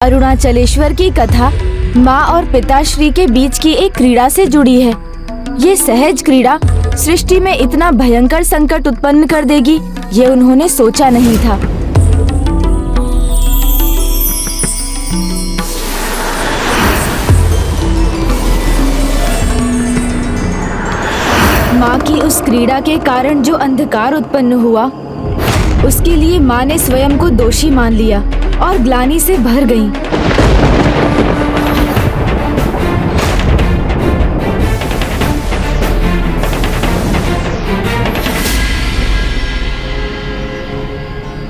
अरुणाचलेश्वर की कथा माँ और पिताश्री के बीच की एक क्रीड़ा से जुड़ी है। ये सहज क्रीड़ा सृष्टि में इतना भयंकर संकट उत्पन्न कर देगी, ये उन्होंने सोचा नहीं था। माँ की उस क्रीड़ा के कारण जो अंधकार उत्पन्न हुआ, उसके लिए माँ ने स्वयं को दोषी मान लिया और ग्लानि से भर गईं।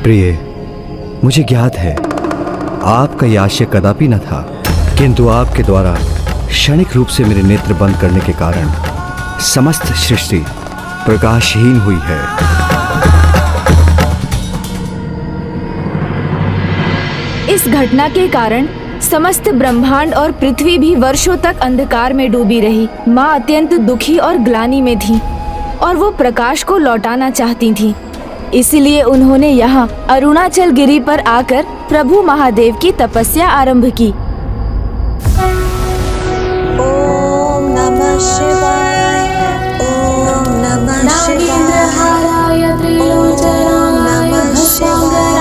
प्रिय, मुझे ज्ञात है आपका यह आशय कदापि न था, किंतु आपके द्वारा क्षणिक रूप से मेरे नेत्र बंद करने के कारण समस्त सृष्टि प्रकाशहीन हुई है। इस घटना के कारण समस्त ब्रह्मांड और पृथ्वी भी वर्षों तक अंधकार में डूबी रही। माँ अत्यंत दुखी और ग्लानि में थी और वो प्रकाश को लौटाना चाहती थी। इसलिए उन्होंने यहाँ अरुणाचल गिरी पर आकर प्रभु महादेव की तपस्या आरंभ की। ओम नमः शिवाय, ओम नमः शिवाय, ओम नमः शिवाय,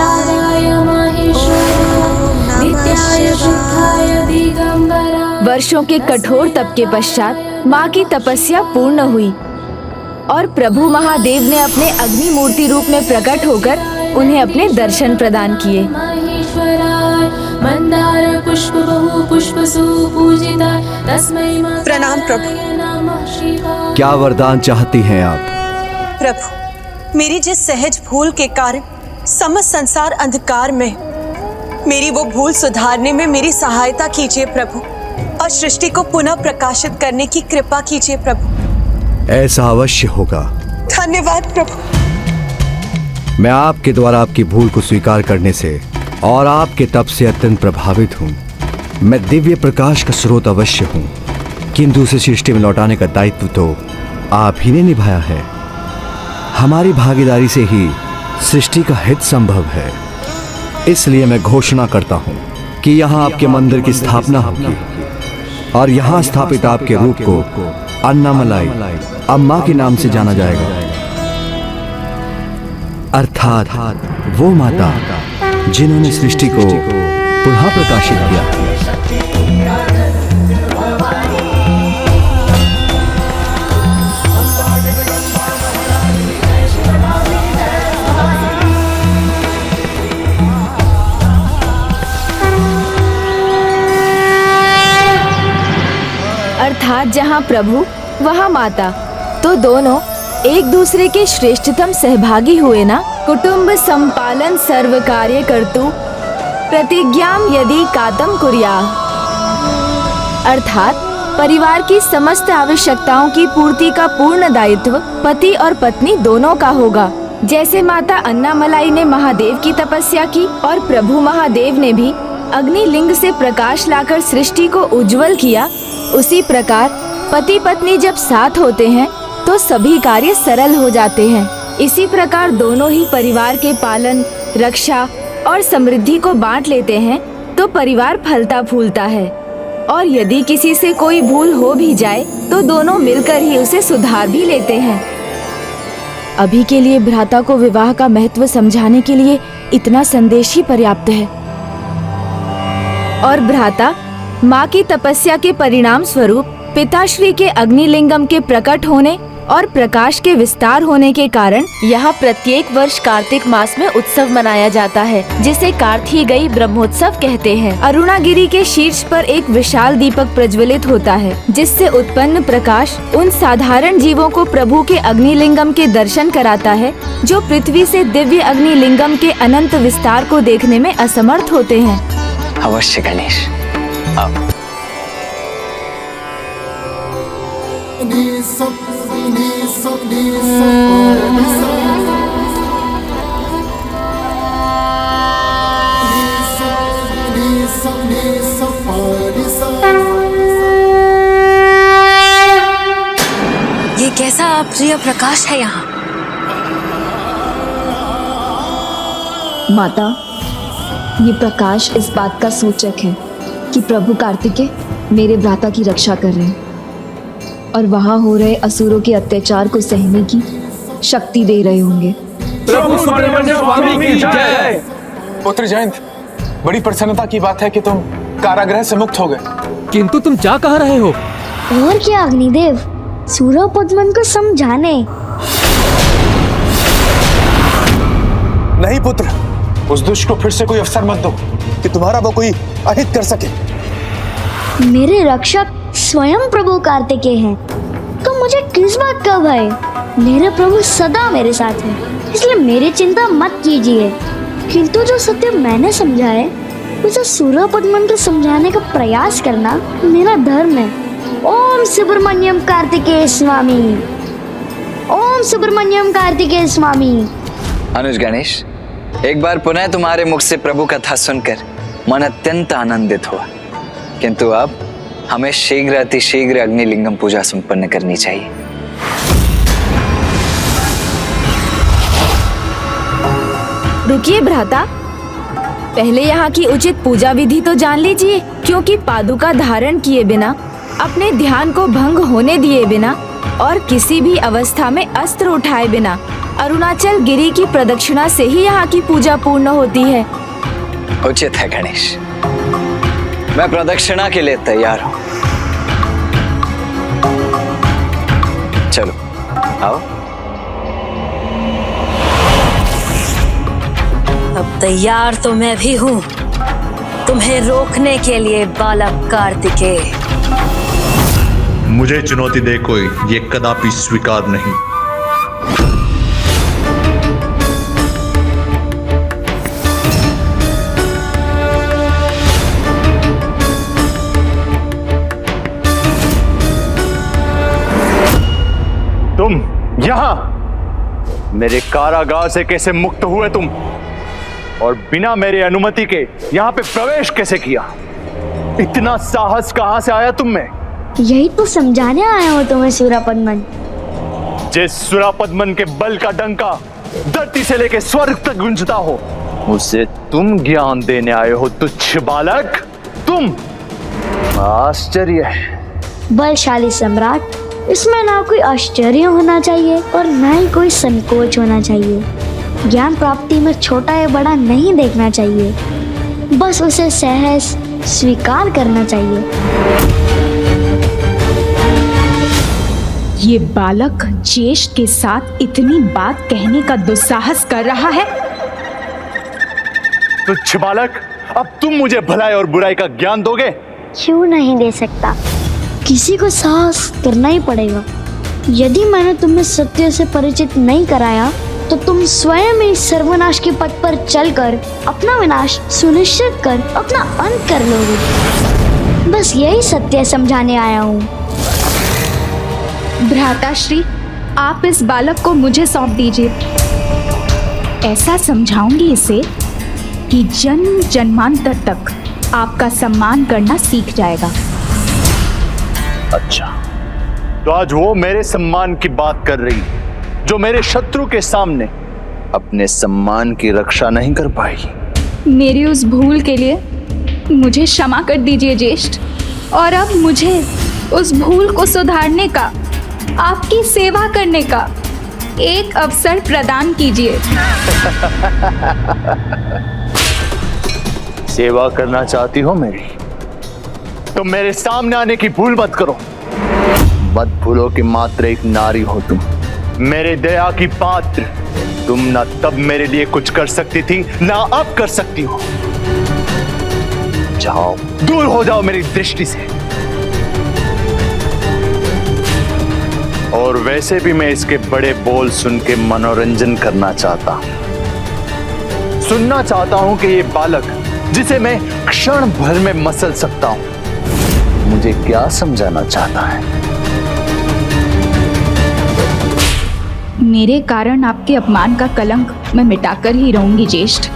नित्याय शुद्धाय दिगंबराय। वर्षों के कठोर तप के पश्चात माँ की तपस्या पूर्ण हुई और प्रभु महादेव ने अपने अग्नि मूर्ति रूप में प्रकट होकर उन्हें अपने दर्शन प्रदान किए। प्रणाम प्रभु। क्या वरदान चाहती हैं आप? प्रभु, मेरी जिस सहज भूल के कारण समस्त संसार अंधकार में, मेरी वो भूल सुधारने में मेरी सहायता कीजिए प्रभु, और सृष्टि को पुनः प्रकाशित करने की कृपा कीजिए प्रभु। ऐसा अवश्य होगा। धन्यवाद प्रभु। मैं आपके द्वारा आपकी भूल को स्वीकार करने से और आपके तप से अत्यंत प्रभावित हूँ। मैं दिव्य प्रकाश का स्रोत अवश्य हूँ, किंतु उसे सृष्टि में लौटाने का दायित्व तो आप ही ने निभाया है। हमारी भागीदारी से ही सृष्टि का हित संभव है। इसलिए मैं घोषणा करता हूँ कि यहाँ आपके मंदिर की स्थापना होगी और यहाँ स्थापित आपके रूप को अन्नामलाई अम्मा के नाम से जाना जाएगा, अर्थात वो माता जिन्होंने सृष्टि को पुनः प्रकाशित किया। अर्थात जहाँ प्रभु वहाँ माता, तो दोनों एक दूसरे के श्रेष्ठतम सहभागी हुए ना। कुटुंब संपालन सर्व कार्य कर्तु प्रतिज्ञाम यदि कातम कुर्या। अर्थात परिवार की समस्त आवश्यकताओं की पूर्ति का पूर्ण दायित्व पति और पत्नी दोनों का होगा। जैसे माता अन्नामलाई ने महादेव की तपस्या की और प्रभु महादेव ने भी अग्नि लिंग से प्रकाश लाकर सृष्टि को उज्जवल किया, उसी प्रकार पति पत्नी जब साथ होते हैं तो सभी कार्य सरल हो जाते हैं। इसी प्रकार दोनों ही परिवार के पालन, रक्षा और समृद्धि को बांट लेते हैं तो परिवार फलता फूलता है। और यदि किसी से कोई भूल हो भी जाए तो दोनों मिलकर ही उसे सुधार भी लेते हैं। अभी के लिए भ्राता को विवाह का महत्व समझाने के लिए इतना संदेश ही पर्याप्त है। और भ्राता माँ की तपस्या के परिणाम स्वरूप पिताश्री के अग्निलिंगम के प्रकट होने और प्रकाश के विस्तार होने के कारण यहाँ प्रत्येक वर्ष कार्तिक मास में उत्सव मनाया जाता है, जिसे कार्तिकेय ब्रह्मोत्सव कहते हैं। अरुणागिरी के शीर्ष पर एक विशाल दीपक प्रज्वलित होता है, जिससे उत्पन्न प्रकाश उन साधारण जीवों को प्रभु के अग्निलिंगम के दर्शन कराता है, जो पृथ्वी से दिव्य अग्निलिंगम के अनंत विस्तार को देखने में असमर्थ होते हैं। अवश्य गणेश, अब ये कैसा अप्रिय प्रकाश है यहाँ? माता, ये प्रकाश इस बात का सूचक है कि प्रभु कार्तिकेय मेरे भ्राता की रक्षा कर रहे हैं और वहां हो रहे असुरों के अत्याचार को सहने की शक्ति दे रहे होंगे। प्रभु सुब्रमण्य स्वामी की जय। पुत्र जयंत, बड़ी प्रसन्नता की बात है कि तुम कारागृह से मुक्त हो गए। किंतु तुम जा कहाँ रहे हो? और क्या अग्निदेव, सूरपद्मन को समझाने। नहीं पुत्र, उस दुष्ट को फिर से कोई अवसर मत दो कि तुम्हारा वो कोई अहित कर सके। मेरे रक्षक स्वयं प्रभु कार्तिकेय हैं, तो मुझे किस बात का भय? मेरे प्रभु सदा मेरे साथ हैं, इसलिए मेरी चिंता मत कीजिए। किंतु जो सत्य मैंने समझा है उसे सूरपद्मन को समझाने का प्रयास करना मेरा धर्म है। ओम सुब्रमण्यम कार्तिकेय स्वामी, ओम सुब्रमण्यम कार्तिकेय स्वामी। अनुज गणेश, एक बार पुनः तुम्हारे मुख से प्रभु कथा सुनकर मन अत्यंत आनंदित हुआ, किंतु अब हमें शीघ्र अतिशीघ्र अग्निलिंगम पूजा संपन्न करनी चाहिए। रुकिए भ्राता, पहले यहाँ की उचित पूजा विधि तो जान लीजिए, क्योंकि पादुका धारण किए बिना, अपने ध्यान को भंग होने दिए बिना और किसी भी अवस्था में अस्त्र उठाए बिना अरुणाचल गिरी की प्रदक्षिणा से ही यहाँ की पूजा पूर्ण होती है। उचित है गणेश, मैं प्रदक्षिणा के लिए तैयार हूँ। चलो आओ। अब तैयार तो मैं भी हूँ तुम्हें रोकने के लिए बालक कार्तिकेय। मुझे चुनौती दे कोई, ये कदापि स्वीकार नहीं। तुम यहां मेरे कारागार से कैसे मुक्त हुए तुम, और बिना मेरी अनुमति के यहाँ पे प्रवेश कैसे किया? इतना साहस कहां से आया तुम में? यही तो समझाने आया हूँ तुम्हें सूरपद्मन। जिस सूरपद्मन के बल का डंका धरती से लेके स्वर्ग तक गूंजता हो, उसे तुम ज्ञान देने आए हो तुच्छ बालक। तुम आश्चर्य है। बलशाली सम्राट, इसमें ना कोई आश्चर्य होना चाहिए और ना ही कोई संकोच होना चाहिए। ज्ञान प्राप्ति में छोटा या बड़ा नहीं देखना चाहिए, बस उसे सहज स्वीकार करना चाहिए। ये बालक ज्येष्ठ के साथ इतनी बात कहने का दुस्साहस कर रहा है। तुच्छ बालक, अब तुम मुझे भलाई और बुराई का ज्ञान दोगे? क्यों नहीं दे सकता, किसी को साहस करना ही पड़ेगा। यदि मैंने तुम्हें सत्य से परिचित नहीं कराया तो तुम स्वयं ही सर्वनाश के पथ पर चलकर अपना विनाश सुनिश्चित कर अपना अंत कर लोगे। बस यही सत्य समझाने आया हूँ। भ्राताश्री, आप इस बालक को मुझे सौंप दीजिए। ऐसा समझाऊंगी इसे कि जन्म जन्मांतर तक आपका सम्मान करना सीख जाएगा। अच्छा, तो आज वो मेरे सम्मान की बात कर रही है जो मेरे शत्रु के सामने अपने सम्मान की रक्षा नहीं कर पाई। मेरी उस भूल के लिए मुझे क्षमा कर दीजिए ज्येष्ठ, और अब मुझे उस भूल को सुधारने का, आपकी सेवा करने का एक अवसर प्रदान कीजिए। सेवा करना चाहती हो मेरी, तो मेरे सामने आने की भूल मत करो। मत भूलो कि मात्र एक नारी हो तुम, मेरे दया की पात्र। तुम ना तब मेरे लिए कुछ कर सकती थी, ना अब कर सकती हो। जाओ, दूर हो जाओ मेरी दृष्टि से। और वैसे भी मैं इसके बड़े बोल सुन के मनोरंजन करना चाहता हूं। सुनना चाहता हूं कि ये बालक, जिसे मैं क्षण भर में मसल सकता हूं, मुझे क्या समझाना चाहता है। मेरे कारण आपके अपमान का कलंक मैं मिटाकर ही रहूंगी ज्येष्ठ।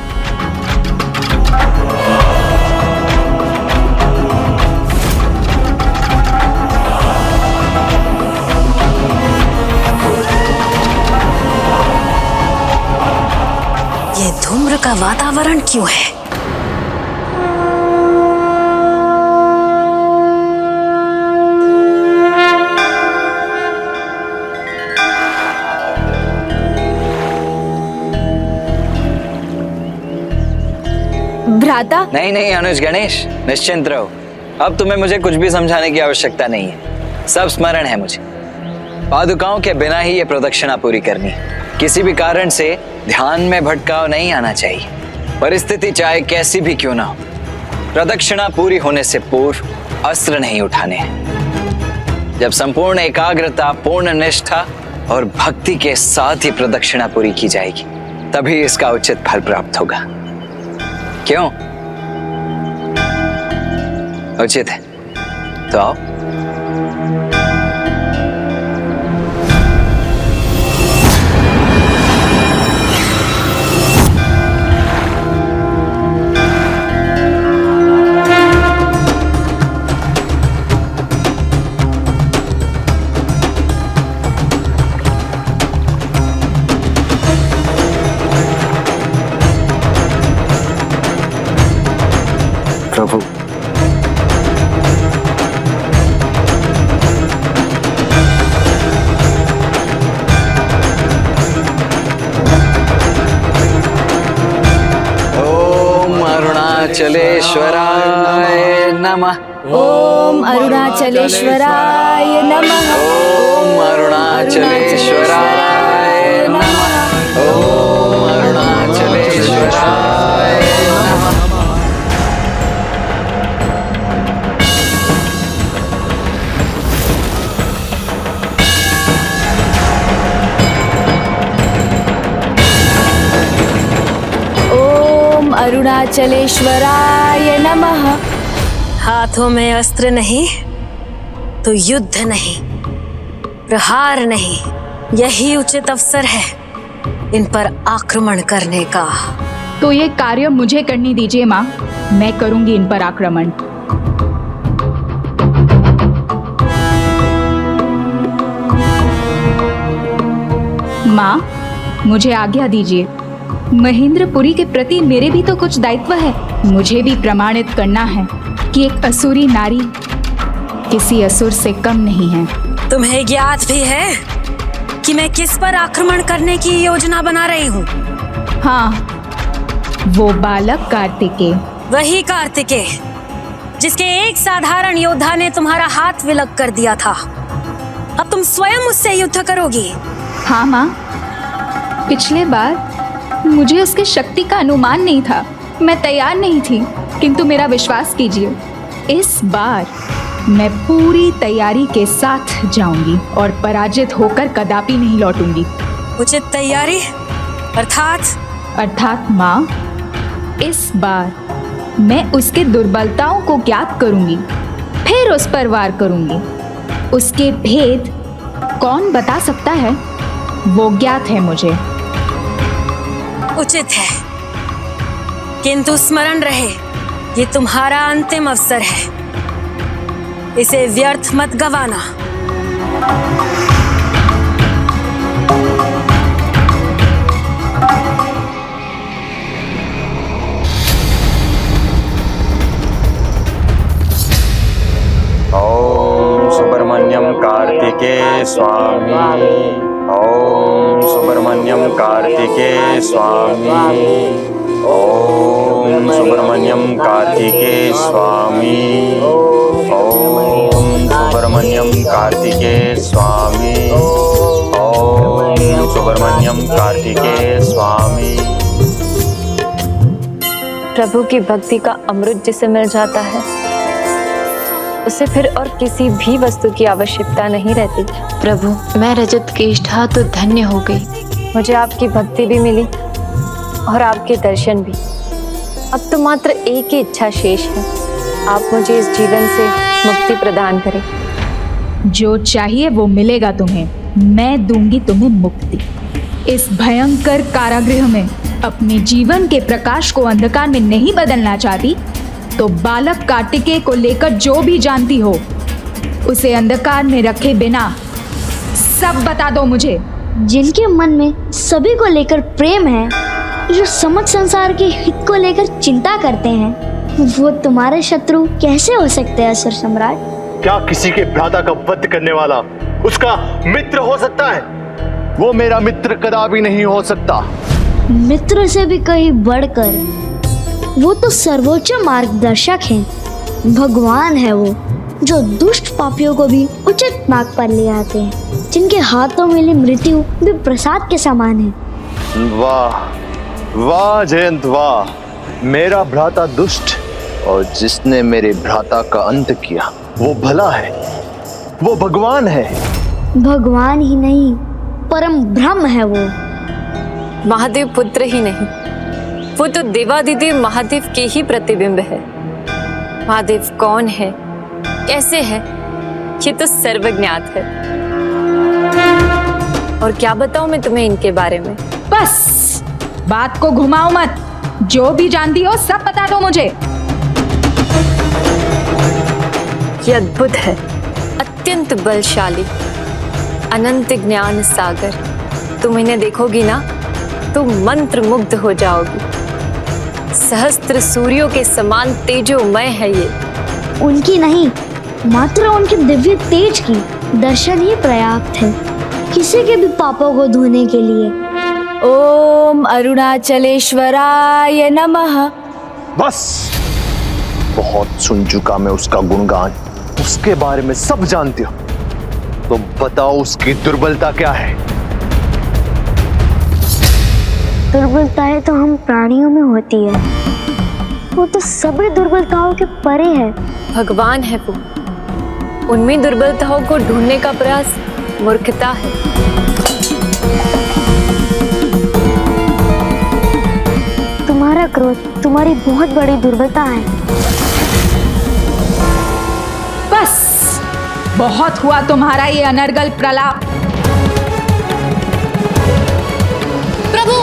ये धूम्र का वातावरण क्यों है? माता। नहीं नहीं अनुज गणेश, निश्चिंत रहो। अब तुम्हें मुझे कुछ भी समझाने की आवश्यकता नहीं है, सब स्मरण है मुझे। पादुकाओं के बिना ही ये प्रदक्षिणा पूरी करनी है। किसी भी कारण से ध्यान में भटकाव नहीं आना चाहिए। परिस्थिति चाहे कैसी भी क्यों ना हो, प्रदक्षिणा पूरी होने से पूर्व अस्त्र नहीं उठाने हैं। जब संपूर्ण एकाग्रता, पूर्ण निष्ठा और भक्ति के साथ ही प्रदक्षिणा पूरी की जाएगी, तभी इसका उचित फल प्राप्त होगा। क्यों? उचित है तो आओ। प्रभु, ओम अरुणाचलेश्वराय नमः। ओम अरुणाचलेश्वराय नमः। ओम अरुणाचलेश्वराय नमः। ओम अरुणाचलेश्वराय नमः। ओम अरुणाचलेश्वराय नमः। हाथों में अस्त्र नहीं तो युद्ध नहीं, प्रहार नहीं, यही उचित अवसर है इन पर आक्रमण करने का। तो ये कार्य मुझे करनी दीजिए माँ, मैं करूंगी इन पर आक्रमण। माँ, मुझे आज्ञा दीजिए। महेंद्रपुरी के प्रति मेरे भी तो कुछ दायित्व है। मुझे भी प्रमाणित करना है कि एक असुरी नारी किसी असुर से कम नहीं है। तुम्हें ज्ञात भी है कि मैं किस पर आक्रमण करने की योजना बना रही हूँ? हाँ, वो बालक कार्तिकेय। वही कार्तिकेय जिसके एक साधारण योद्धा ने तुम्हारा हाथ विलग कर दिया था। अब तुम स्वयं उससे युद्ध करोगी? हाँ माँ, पिछले बार मुझे उसकी शक्ति का अनुमान नहीं था, मैं तैयार नहीं थी, किंतु मेरा विश्वास कीजिए, इस बार मैं पूरी तैयारी के साथ जाऊंगी और पराजित होकर कदापि नहीं लौटूंगी। उचित तैयारी अर्थात माँ, इस बार मैं उसके दुर्बलताओं को ज्ञात करूंगी, फिर उस पर वार करूंगी। उसके भेद कौन बता सकता है, वो ज्ञात है मुझे। उचित है, किंतु स्मरण रहे ये तुम्हारा अंतिम अवसर है, इसे व्यर्थ मत गवाना। ओम सुब्रमण्यम कार्तिकेय स्वामी। ओम सुब्रमण्यम कार्तिकेय स्वामी। ओम सुब्रमण्यम कार्तिकेय स्वामी। ओम सुब्रमण्यम कार्तिकेय स्वामी। ओम सुब्रमण्यम कार्तिकेय स्वामी। प्रभु की भक्ति का अमृत जिसे मिल जाता है, उसे फिर और किसी भी वस्तु की आवश्यकता नहीं रहती। प्रभु, मैं रजत केष्ठा तो धन्य हो गई। मुझे आपकी भक्ति भी मिली और आपके दर्शन भी। अब तो मात्र एक ही इच्छा शेष है, आप मुझे इस जीवन से मुक्ति प्रदान करें। जो चाहिए वो मिलेगा तुम्हें, मैं दूंगी तुम्हें मुक्ति। इस भयंकर कारागृह में अपने जीवन के प्रकाश को अंधकार में नहीं बदलना चाहती तो बालक कार्तिकेय को लेकर जो भी जानती हो उसे अंधकार में रखे बिना सब बता दो मुझे। जिनके मन में सभी को लेकर प्रेम है, जो समस्त संसार के हित को लेकर चिंता करते हैं, वो तुम्हारे शत्रु कैसे हो सकते हैं असुर सम्राट? क्या किसी के भ्राता का वध करने वाला उसका मित्र हो सकता है? वो मेरा मित्र कदापि नहीं हो सकता। मित्र से भी कहीं बढ़कर वो तो सर्वोच्च मार्गदर्शक हैं। भगवान है वो, जो दुष्ट पापियों को भी उचित मार्ग पर ले आते हैं, जिनके हाथों मिली मृत्यु भी प्रसाद के समान है। वाह वाह जयंत वाह, मेरा भ्राता दुष्ट और जिसने मेरे भ्राता का अंत किया वो भला है, वो भगवान है। भगवान ही नहीं, परम ब्रह्म है वो। महादेव पुत्र ही नहीं, वो तो देवादिदेव महादेव के ही प्रतिबिंब है। महादेव कौन है, कैसे है, ये तो सर्वज्ञात है। और क्या बताऊं मैं तुम्हें इनके बारे में। बस बात को घुमाओ मत, जो भी जानती हो सब बता दो मुझे। ये अद्भुत है, अत्यंत बलशाली, अनंत ज्ञान सागर। तुम इन्हें देखोगी ना तो मंत्र मुग्ध हो जाओगी। सहस्त्र सूर्यों के समान तेजोमय है ये। उनकी नहीं, मात्र उनके दिव्य तेज की दर्शन ही पर्याप्त है किसी के भी पापों को धोने के लिए। ओम अरुणाचलेश्वराय नमः। बस बहुत सुन चुका मैं उसका गुणगान, उसके बारे में सब जानती हो, तो बताओ उसकी दुर्बलता क्या है। दुर्बलताएं तो हम प्राणियों में होती है, वो तो सभी दुर्बलताओं के परे है। भगवान है वो, उनमें दुर्बलताओं को ढूंढने का प्रयास मूर्खता है। तुम्हारा क्रोध तुम्हारी बहुत बड़ी दुर्बलता है। बस बहुत हुआ तुम्हारा ये अनर्गल प्रलाप। प्रभु,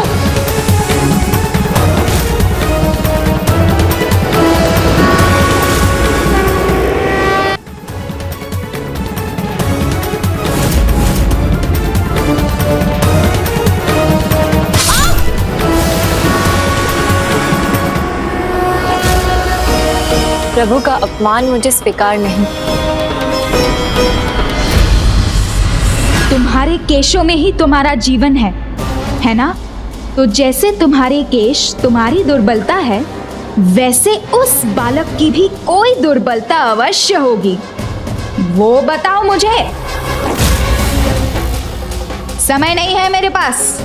प्रभु का अपमान मुझे स्वीकार नहीं। तुम्हारे केशों में ही तुम्हारा जीवन है ना? तो जैसे तुम्हारे केश तुम्हारी दुर्बलता है, वैसे उस बालक की भी कोई दुर्बलता अवश्य होगी। वो बताओ मुझे। समय नहीं है मेरे पास।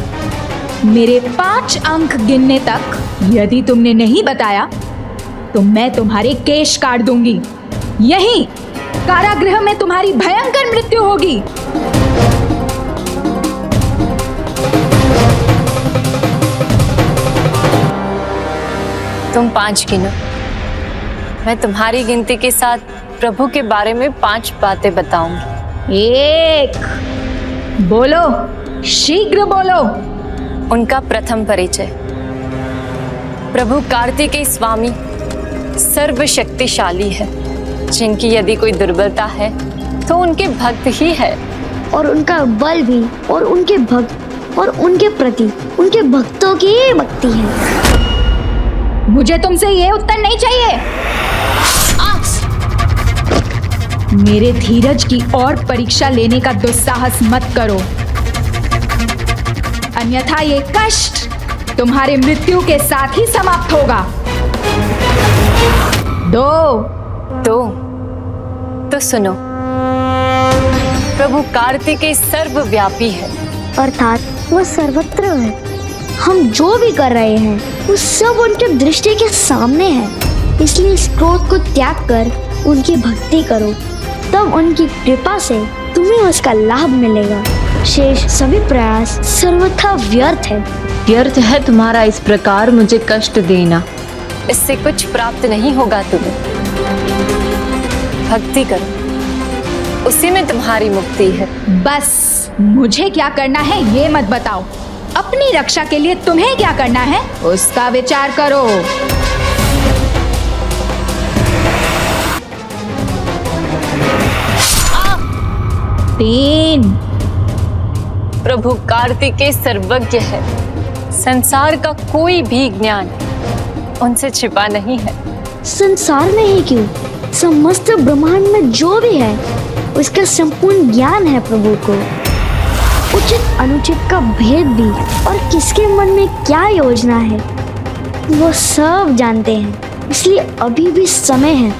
मेरे 5 अंक गिनने तक यदि तुमने नहीं बताया तो मैं तुम्हारे केश काट दूंगी। यहीं कारागृह में तुम्हारी भयंकर मृत्यु होगी। तुम 5 गिनो, मैं तुम्हारी गिनती के साथ प्रभु के बारे में 5 बातें बताऊंगी। 1, बोलो, शीघ्र बोलो। उनका प्रथम परिचय। प्रभु कार्तिकेय स्वामी सर्वशक्तिशाली है, जिनकी यदि कोई दुर्बलता है तो उनके भक्त ही है। और उनका बल भी, और उनके भक्त और उनके प्रति उनके भक्तों की भक्ति है। मुझे तुमसे ये उत्तर नहीं चाहिए। मेरे धीरज की और परीक्षा लेने का दुस्साहस मत करो, अन्यथा ये कष्ट तुम्हारे मृत्यु के साथ ही समाप्त होगा। 2 तो सुनो। प्रभु कार्तिकेय सर्वव्यापी है, अर्थात वो सर्वत्र है। हम जो भी कर रहे हैं वो सब उनके दृष्टि के सामने है। इसलिए इस क्रोध को त्याग कर उनकी भक्ति करो, तब उनकी कृपा से तुम्हें उसका लाभ मिलेगा। शेष सभी प्रयास सर्वथा व्यर्थ है। व्यर्थ है तुम्हारा इस प्रकार मुझे कष्ट देना। इससे कुछ प्राप्त नहीं होगा तुम्हें। भक्ति करो, उसी में तुम्हारी मुक्ति है। बस मुझे क्या करना है ये मत बताओ। अपनी रक्षा के लिए तुम्हें क्या करना है उसका विचार करो। 3 प्रभु कार्तिकेय सर्वज्ञ है। संसार का कोई भी ज्ञान उनसे छिपा नहीं है। संसार में ही क्यों, समस्त ब्रह्मांड में जो भी है उसका संपूर्ण ज्ञान है प्रभु को। उचित अनुचित का भेद भी, और किसके मन में क्या योजना है वो सब जानते हैं, इसलिए अभी भी समय है।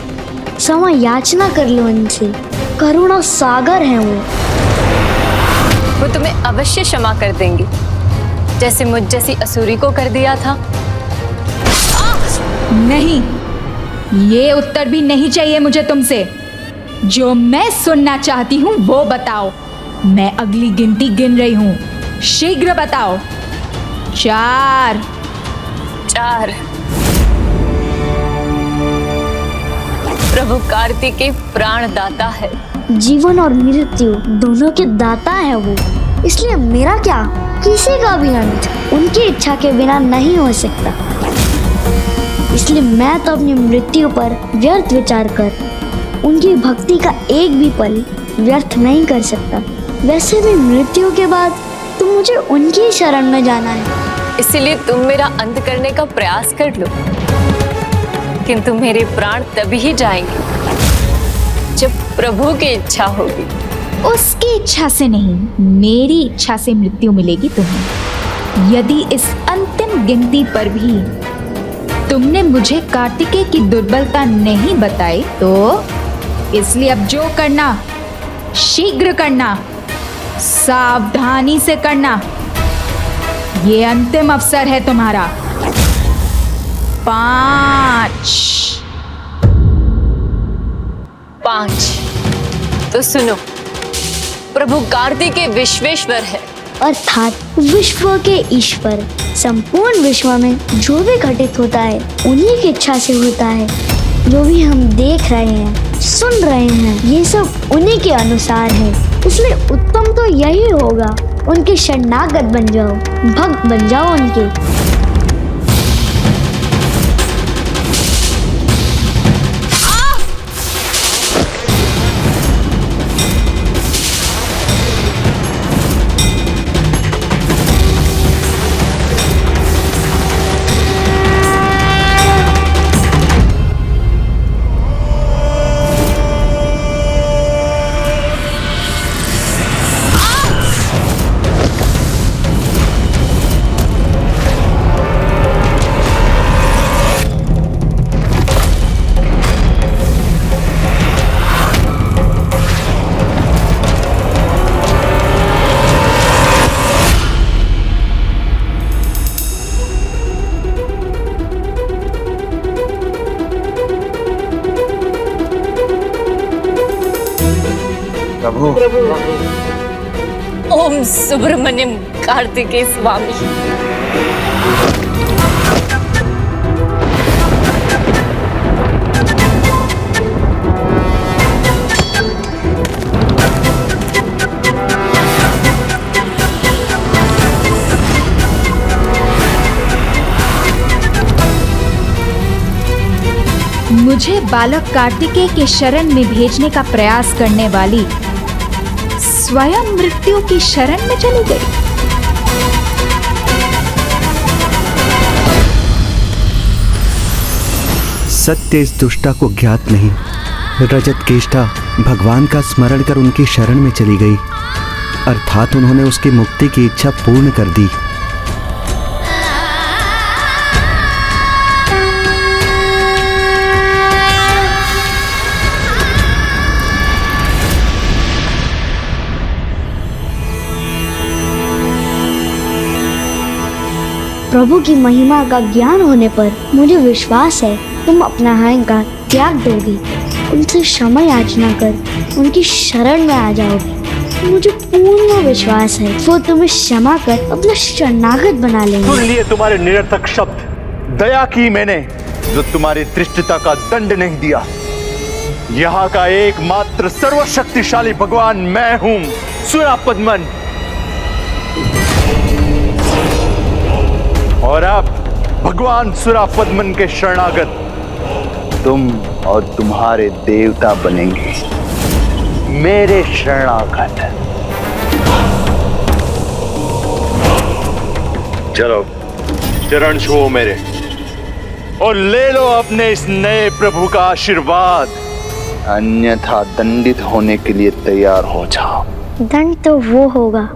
क्षमा याचना कर लो इनसे, करुणा सागर है वो तुम्हें अवश्य क्षमा कर देंगे, जैसे मुझ जैसी असुरी को कर दिया था। नहीं, ये उत्तर भी नहीं चाहिए मुझे तुमसे। जो मैं सुनना चाहती हूँ वो बताओ। मैं अगली गिनती गिन रही हूँ, शीघ्र बताओ। 4। प्रभु कार्तिकेय प्राणदाता है। जीवन और मृत्यु दोनों के दाता है वो, इसलिए मेरा क्या, किसी का भी अंत उनकी इच्छा के बिना नहीं हो सकता। इसलिए मैं तो अपनी मृत्यु पर व्यर्थ विचार कर उनकी भक्ति का एक भी पल व्यर्थ नहीं कर सकता। वैसे भी मृत्यु के बाद तो मुझे उनकी शरण में जाना है। इसलिए तुम मेरा अंत करने का प्रयास कर लो, किंतु मेरे प्राण तभी ही जाएंगे जब प्रभु की इच्छा होगी। उसकी इच्छा से नहीं, मेरी इच्छा से मृत्यु मिलेगी तुम्हें। यदि इस अंतिम गिनती पर भी तुमने मुझे कार्तिकेय की दुर्बलता नहीं बताई तो इसलिए अब जो करना शीघ्र करना, सावधानी से करना। ये अंतिम अवसर है तुम्हारा। 5। तो सुनो, प्रभु कार्तिकेय विश्वेश्वर है, अर्थात विश्व के ईश्वर। संपूर्ण विश्व में जो भी घटित होता है उन्हीं की इच्छा से होता है। जो भी हम देख रहे हैं, सुन रहे हैं, ये सब उन्हीं के अनुसार है। इसलिए उत्तम तो यही होगा, उनके शरणागत बन जाओ, भक्त बन जाओ उनके। ओम सुब्रमण्यम कार्तिकेय स्वामी। मुझे बालक कार्तिकेय के शरण में भेजने का प्रयास करने वाली स्वयं मृत्यु की शरण में चली गई। सत्य इस दुष्टा को ज्ञात नहीं। रजत केष्टा भगवान का स्मरण कर उनकी शरण में चली गई, अर्थात उन्होंने उसकी मुक्ति की इच्छा पूर्ण कर दी। प्रभु की महिमा का ज्ञान होने पर मुझे विश्वास है तुम अपना अहंकार त्याग दोगी, उनसे क्षमा याचना कर उनकी शरण में आ जाओगी। मुझे पूर्ण विश्वास है वो तुम्हें क्षमा कर अपना शरणागत बना लेंगे। सुन लिए तुम्हारे निरर्थक शब्द। दया की मैंने जो तुम्हारी दृष्टता का दंड नहीं दिया। यहाँ का एकमात्र सर्वशक्तिशाली भगवान मैं हूँ, सुरापद्मन। और अब भगवान सुरापद्मन के शरणागत तुम और तुम्हारे देवता बनेंगे, मेरे शरणागत। चलो चरण छुओ मेरे और ले लो अपने इस नए प्रभु का आशीर्वाद, अन्यथा दंडित होने के लिए तैयार हो जाओ। दंड तो वो होगा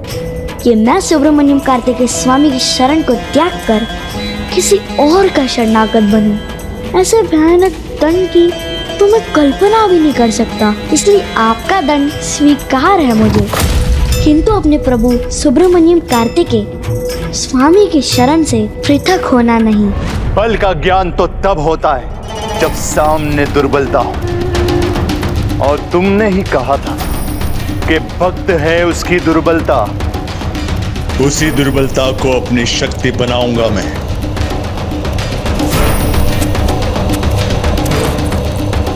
कि मैं सुब्रमण्यम कार्तिकेय स्वामी की शरण को त्याग कर किसी और का शरणागत बनूं। ऐसे भयानक दंड की तो मैं कल्पना भी नहीं कर सकता, इसलिए आपका दंड स्वीकार है मुझे। किंतु अपने प्रभु सुब्रमण्यम कार्तिकेय स्वामी की शरण से पृथक होना नहीं। बल का ज्ञान तो तब होता है जब सामने दुर्बलता हो, और तुमने ही कहा था कि भक्त है उसकी दुर्बलता। उसी दुर्बलता को अपनी शक्ति बनाऊंगा मैं।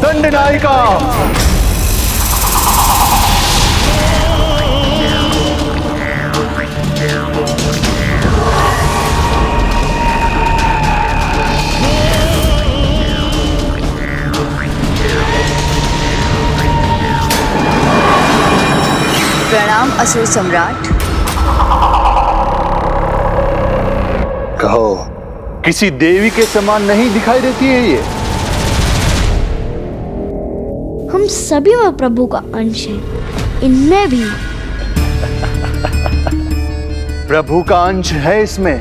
दंडनायिका! प्रणाम असुर सम्राट। कहो, किसी देवी के समान नहीं दिखाई देती है ये? हम सभी में प्रभु का अंश है, इनमें भी। प्रभु का अंश है इसमें,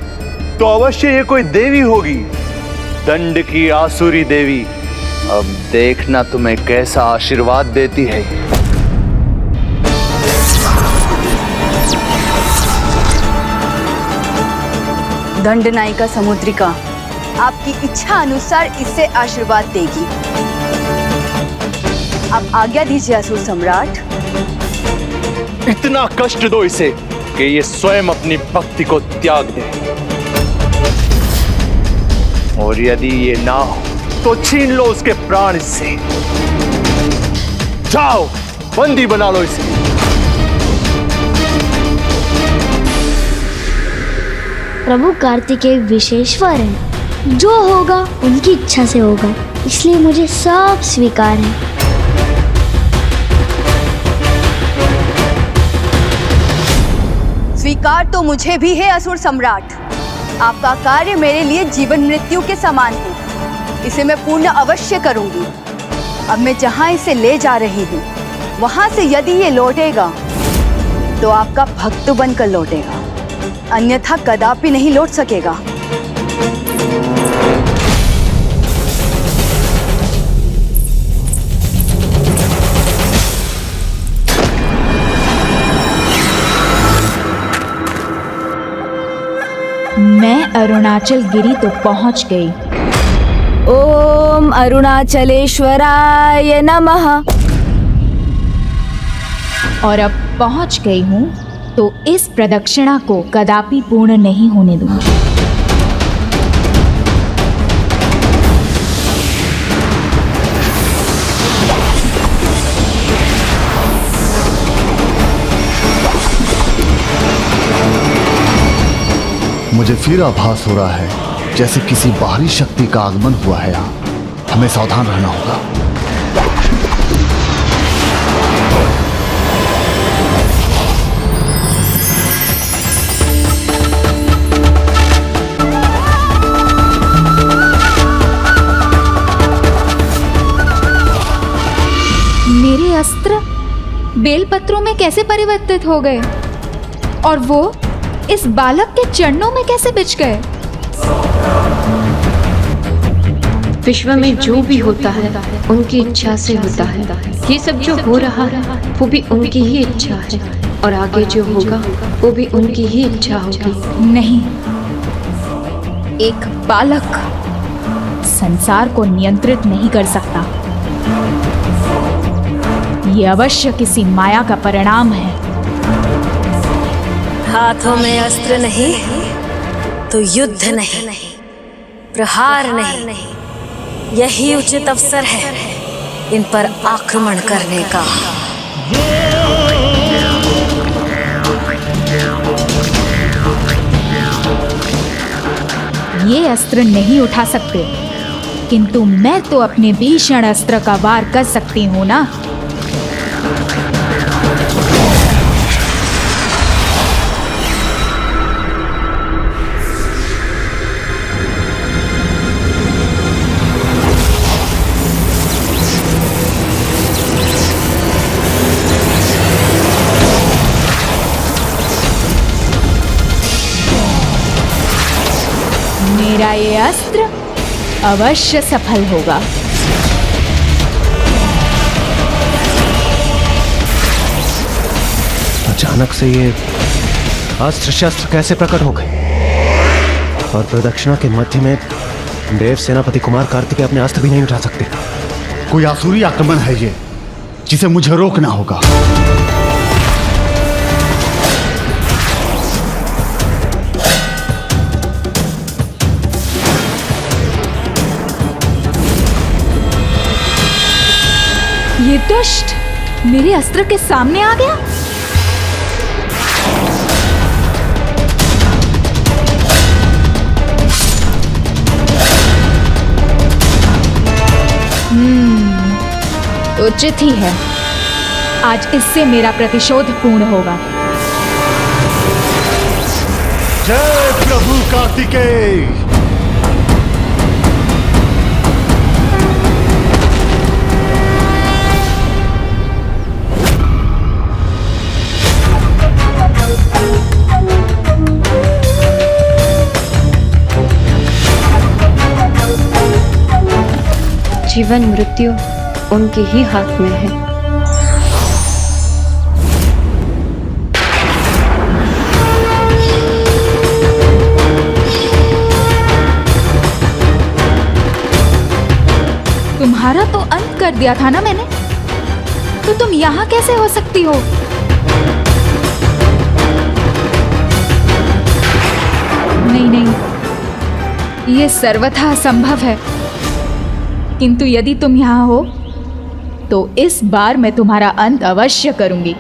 तो अवश्य ये कोई देवी होगी, दंड की आसुरी देवी। अब देखना तुम्हें कैसा आशीर्वाद देती है। दंडनायिका समुद्रिका आपकी इच्छा अनुसार इससे आशीर्वाद देगी। आप आज्ञा दीजिए असुर सम्राट। इतना कष्ट दो इसे कि ये स्वयं अपनी भक्ति को त्याग दे, और यदि ये ना हो तो छीन लो उसके प्राण से। जाओ, बंदी बना लो इसे। प्रभु कार्तिकेय विशेश्वर हैं, जो होगा उनकी इच्छा से होगा, इसलिए मुझे सब स्वीकार है। स्वीकार तो मुझे भी है असुर सम्राट। आपका कार्य मेरे लिए जीवन मृत्यु के समान है, इसे मैं पूर्ण अवश्य करूंगी। अब मैं जहां इसे ले जा रही हूँ, वहां से यदि ये लौटेगा तो आपका भक्त बनकर लौटेगा, अन्यथा कदापि नहीं लौट सकेगा। मैं अरुणाचल गिरी तो पहुंच गई। ओम अरुणाचलेश्वराय नमः। और अब पहुंच गई हूँ तो इस प्रदक्षिणा को कदापि पूर्ण नहीं होने दूंगी। मुझे फिर आभास हो रहा है जैसे किसी बाहरी शक्ति का आगमन हुआ है यहाँ। हमें सावधान रहना होगा। मेरे अस्त्र बेलपत्रों में कैसे परिवर्तित हो गए, और वो इस बालक के चरणों में कैसे बिछ गए? विश्व में जो भी होता है उनकी इच्छा से होता है। ये सब जो हो रहा है वो भी उनकी ही इच्छा है, और आगे जो होगा वो भी उनकी ही इच्छा होगी। नहीं, एक बालक संसार को नियंत्रित नहीं कर सकता। ये अवश्य किसी माया का परिणाम है। हाथों में अस्त्र नहीं तो युद्ध नहीं, प्रहार नहीं, यही उचित अवसर है इन पर आक्रमण करने का। ये अस्त्र नहीं उठा सकते, किंतु मैं तो अपने भीषण अस्त्र का वार कर सकती हूँ ना। मेरा मेरा ये अस्त्र अवश्य सफल होगा। अचानक से ये अस्त्र शस्त्र कैसे प्रकट हो गए और प्रदक्षिणा के मध्य में देव सेनापति कुमार कार्तिकेय अपने अस्त्र भी नहीं उठा सकते। कोई आसुरी आक्रमण है ये जिसे मुझे रोकना होगा। ये दुष्ट मेरे अस्त्र के सामने आ गया। उचित ही है, आज इससे मेरा प्रतिशोध पूर्ण होगा। जय प्रभु कार्तिकेय। जीवन मृत्यु उनके ही हाथ में है। तुम्हारा तो अंत कर दिया था ना मैंने, तो तुम यहाँ कैसे हो सकती हो? नहीं नहीं, ये सर्वथा असंभव है। किंतु यदि तुम यहाँ हो तो इस बार मैं तुम्हारा अंत अवश्य करूंगी।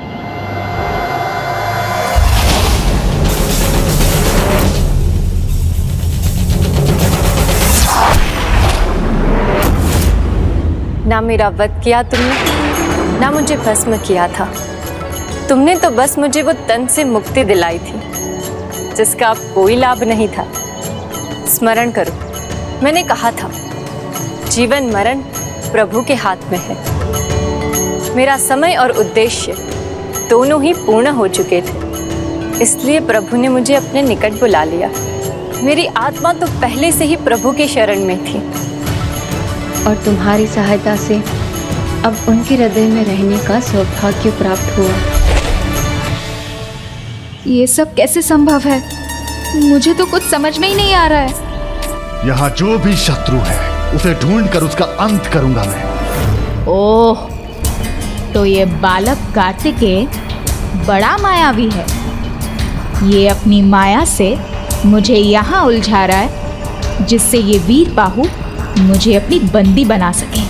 ना मेरा वध किया तुमने, ना मुझे भस्म किया था। तुमने तो बस मुझे वो तन से मुक्ति दिलाई थी जिसका अब कोई लाभ नहीं था। स्मरण करो, मैंने कहा था जीवन मरण प्रभु के हाथ में है। मेरा समय और उद्देश्य दोनों ही पूर्ण हो चुके थे, इसलिए प्रभु ने मुझे अपने निकट बुला लिया। मेरी आत्मा तो पहले से ही प्रभु की शरण में थी और तुम्हारी सहायता से अब उनके हृदय में रहने का सौभाग्य प्राप्त हुआ। ये सब कैसे संभव है? मुझे तो कुछ समझ में ही नहीं आ रहा है। यहाँ जो भी शत्रु है उसे ढूंढकर उसका अंत करूंगा मैं। ओह, तो ये बालक कार्तिकेय बड़ा मायावी है। ये अपनी माया से मुझे यहाँ उलझा रहा है जिससे ये वीर बाहु मुझे अपनी बंदी बना सके।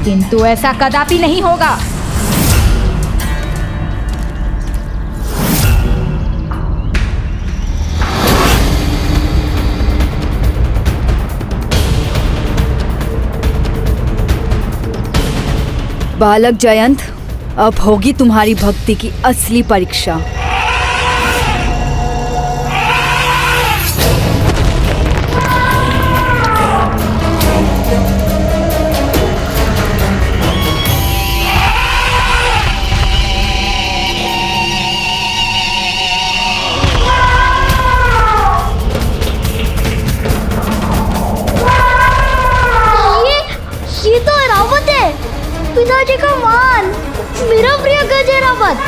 किंतु ऐसा कदापि नहीं होगा। बालक जयंत, अब होगी तुम्हारी भक्ति की असली परीक्षा। ये तो रावत है, पिताजी का मान, मेरा प्रिय गजे रावत।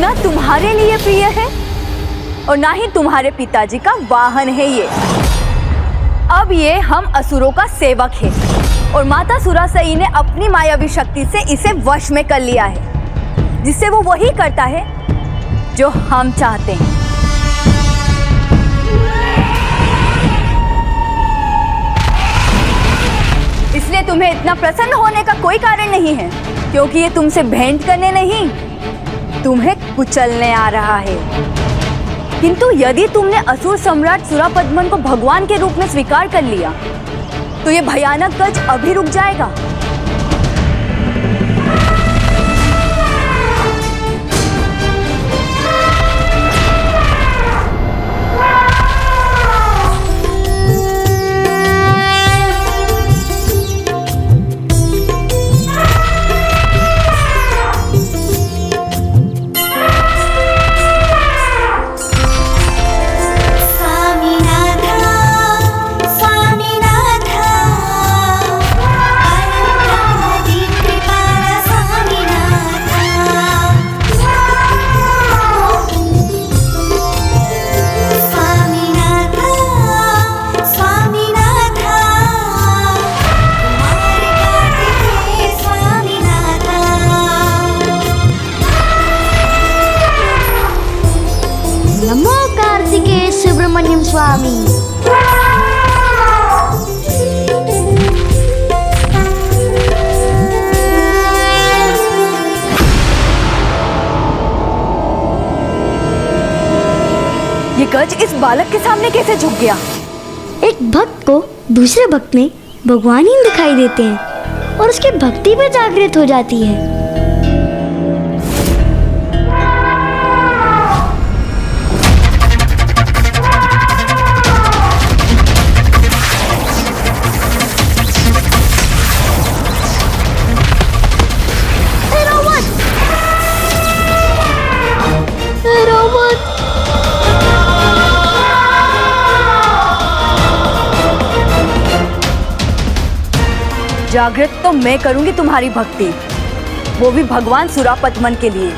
ना तुम्हारे लिए प्रिय है और ना ही तुम्हारे पिताजी का वाहन है ये। अब ये हम असुरों का सेवक है और माता सुरासई ने अपनी मायावी शक्ति से इसे वश में कर लिया है, जिससे वो वही करता है जो हम चाहते हैं। इसलिए तुम्हें इतना प्रसन्न होने का कोई कारण नहीं है, क्योंकि ये तुमसे भेंट करने नहीं, तुम्हें कुचलने आ रहा है। किंतु यदि तुमने असुर सम्राट सुरापद्मन को भगवान के रूप में स्वीकार कर लिया, तो ये भयानक गज अभी रुक जाएगा। स्वामी। ये गज इस बालक के सामने कैसे झुक गया? एक भक्त को दूसरे भक्त में भगवान ही दिखाई देते हैं और उसकी भक्ति भी जागृत हो जाती है। जागृत तो मैं करूंगी तुम्हारी भक्ति, वो भी भगवान सुरापतमन के लिए।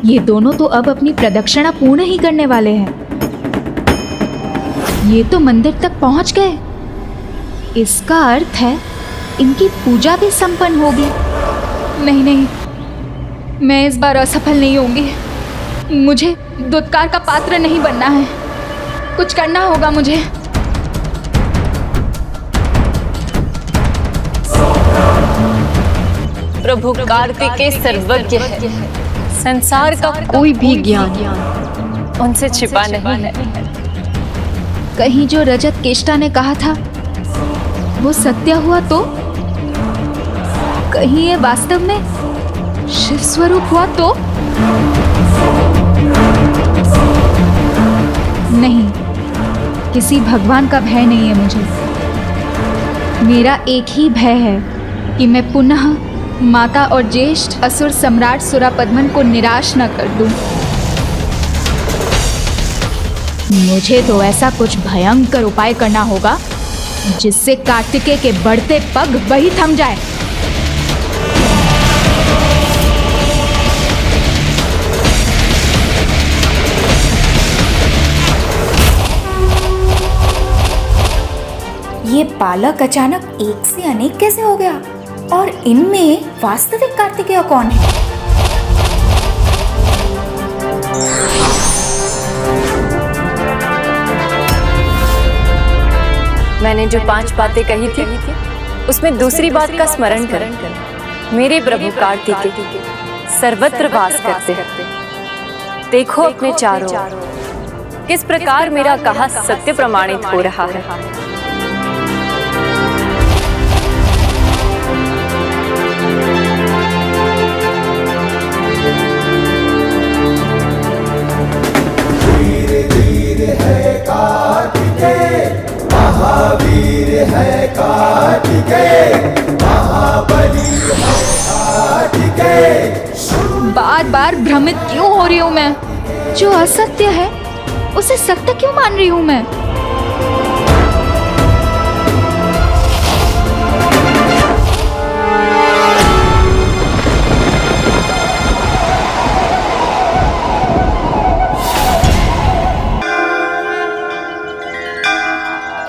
ये दोनों तो अब अपनी प्रदक्षिणा पूर्ण ही करने वाले हैं। ये तो मंदिर तक पहुंच गए। इसका अर्थ है इनकी पूजा भी संपन्न होगी। नहीं नहीं, मैं इस बार असफल नहीं होंगी। मुझे दुत्कार का पात्र नहीं बनना है। कुछ करना होगा मुझे। प्रभु कार्तिकेय सर्वज्ञ है। संसार का कोई भी ज्ञान उनसे छिपा नहीं है। कहीं जो रजत केष्टा ने कहा था वो सत्य हुआ तो? कहीं ये वास्तव में शिव स्वरूप हुआ तो? नहीं, किसी भगवान का भय नहीं है मुझे। मेरा एक ही भय है कि मैं पुनः माता और ज्येष्ठ असुर सम्राट सुरापद्मन को निराश न कर दूं। मुझे तो ऐसा कुछ भयंकर उपाय करना होगा जिससे कार्तिकेय के बढ़ते पग वही थम जाए। ये बालक अचानक एक से अनेक कैसे हो गया? और इनमें वास्तविक कार्तिकेय कौन है? मैंने जो 5 बातें कही थी उसमें दूसरी बात का स्मरण कर। मेरे प्रभु कार्तिकेय सर्वत्र वास करते हैं। देखो अपने चारों किस प्रकार मेरा कहा सत्य प्रमाणित हो रहा है। महावीर है कार्तिकेय, महाबली है कार्तिकेय। बार बार भ्रमित क्यों हो रही हूँ मैं? जो असत्य है उसे सत्य क्यों मान रही हूँ मैं?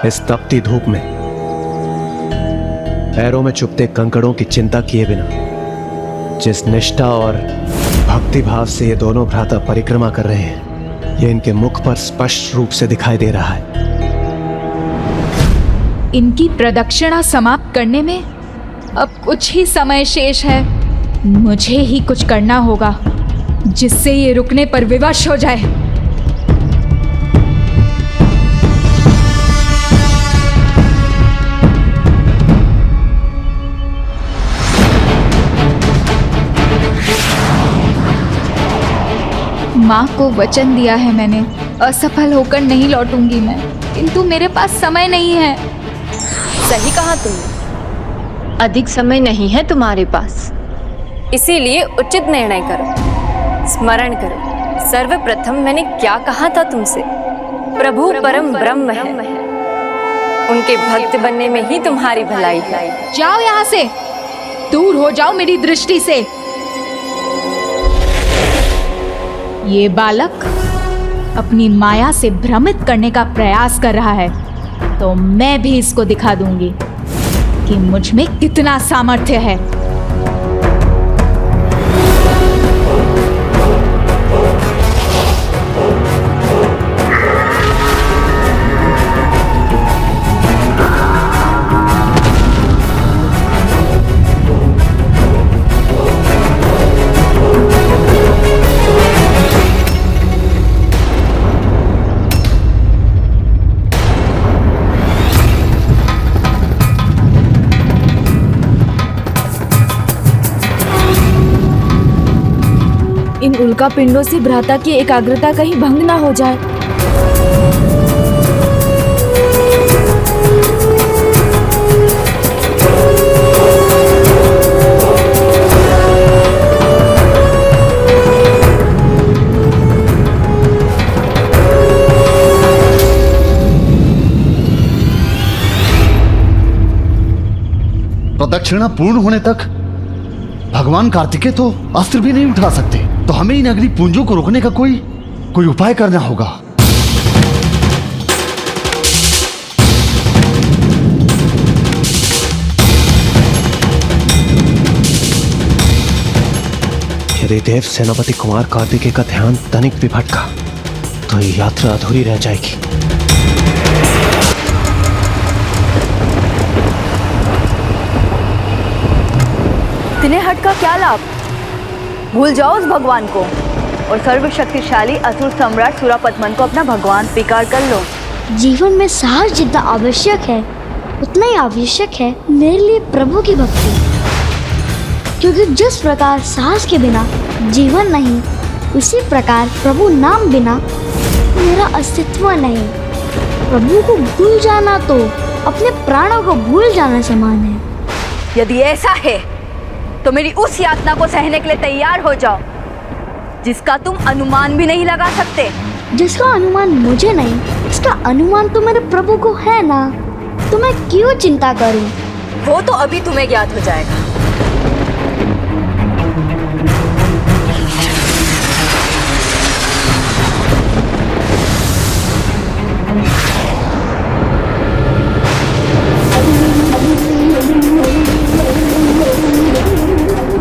इस तपती धूप में पैरों में चुभते कंकड़ों की चिंता किए बिना जिस निष्ठा और भक्ति भाव से ये दोनों भ्राता परिक्रमा कर रहे हैं, ये इनके मुख पर स्पष्ट रूप से दिखाई दे रहा है। इनकी प्रदक्षिणा समाप्त करने में अब कुछ ही समय शेष है। मुझे ही कुछ करना होगा जिससे ये रुकने पर विवश हो जाए। माँ को वचन दिया है मैंने, असफल होकर नहीं लौटूंगी मैं, किंतु मेरे पास समय नहीं है। सही कहा तुमने, अधिक समय नहीं है तुम्हारे पास, इसीलिए उचित निर्णय करो। स्मरण करो सर्वप्रथम मैंने क्या कहा था तुमसे। प्रभु परम ब्रह्म है, उनके भक्त बनने में ही तुम्हारी भलाई है। जाओ यहाँ से, दूर हो जाओ मेरी दृष्टि से। ये बालक अपनी माया से भ्रमित करने का प्रयास कर रहा है, तो मैं भी इसको दिखा दूंगी कि मुझ में कितना सामर्थ्य है। इन उल्का पिंडों से भ्राता की एकाग्रता कहीं भंग ना हो जाए। प्रदक्षिणा पूर्ण होने तक भगवान कार्तिकेय तो अस्त्र भी नहीं उठा सकते, तो हमें इन अग्नि पुंजों को रोकने का कोई उपाय करना होगा। यदि देव सेनापति कुमार कार्तिकेय का ध्यान तनिक भी भटका तो ये यात्रा अधूरी रह जाएगी। तिन्हें हट का क्या लाभ? भूल जाओ उस भगवान को और सर्वशक्तिशाली असुर सम्राट सुरापद्मन को अपना भगवान स्वीकार कर लो। जीवन में साहस जितना आवश्यक है उतना ही आवश्यक है मेरे लिए प्रभु की भक्ति, क्योंकि जिस प्रकार साहस के बिना जीवन नहीं, उसी प्रकार प्रभु नाम बिना मेरा अस्तित्व नहीं। प्रभु को भूल जाना तो अपने प्राणों को भूल जाना समान है। यदि ऐसा है तो मेरी उस यातना को सहने के लिए तैयार हो जाओ जिसका तुम अनुमान भी नहीं लगा सकते। जिसका अनुमान मुझे नहीं, इसका अनुमान तो मेरे प्रभु को है ना, तो मैं क्यों चिंता करूं? वो तो अभी तुम्हें ज्ञात हो जाएगा।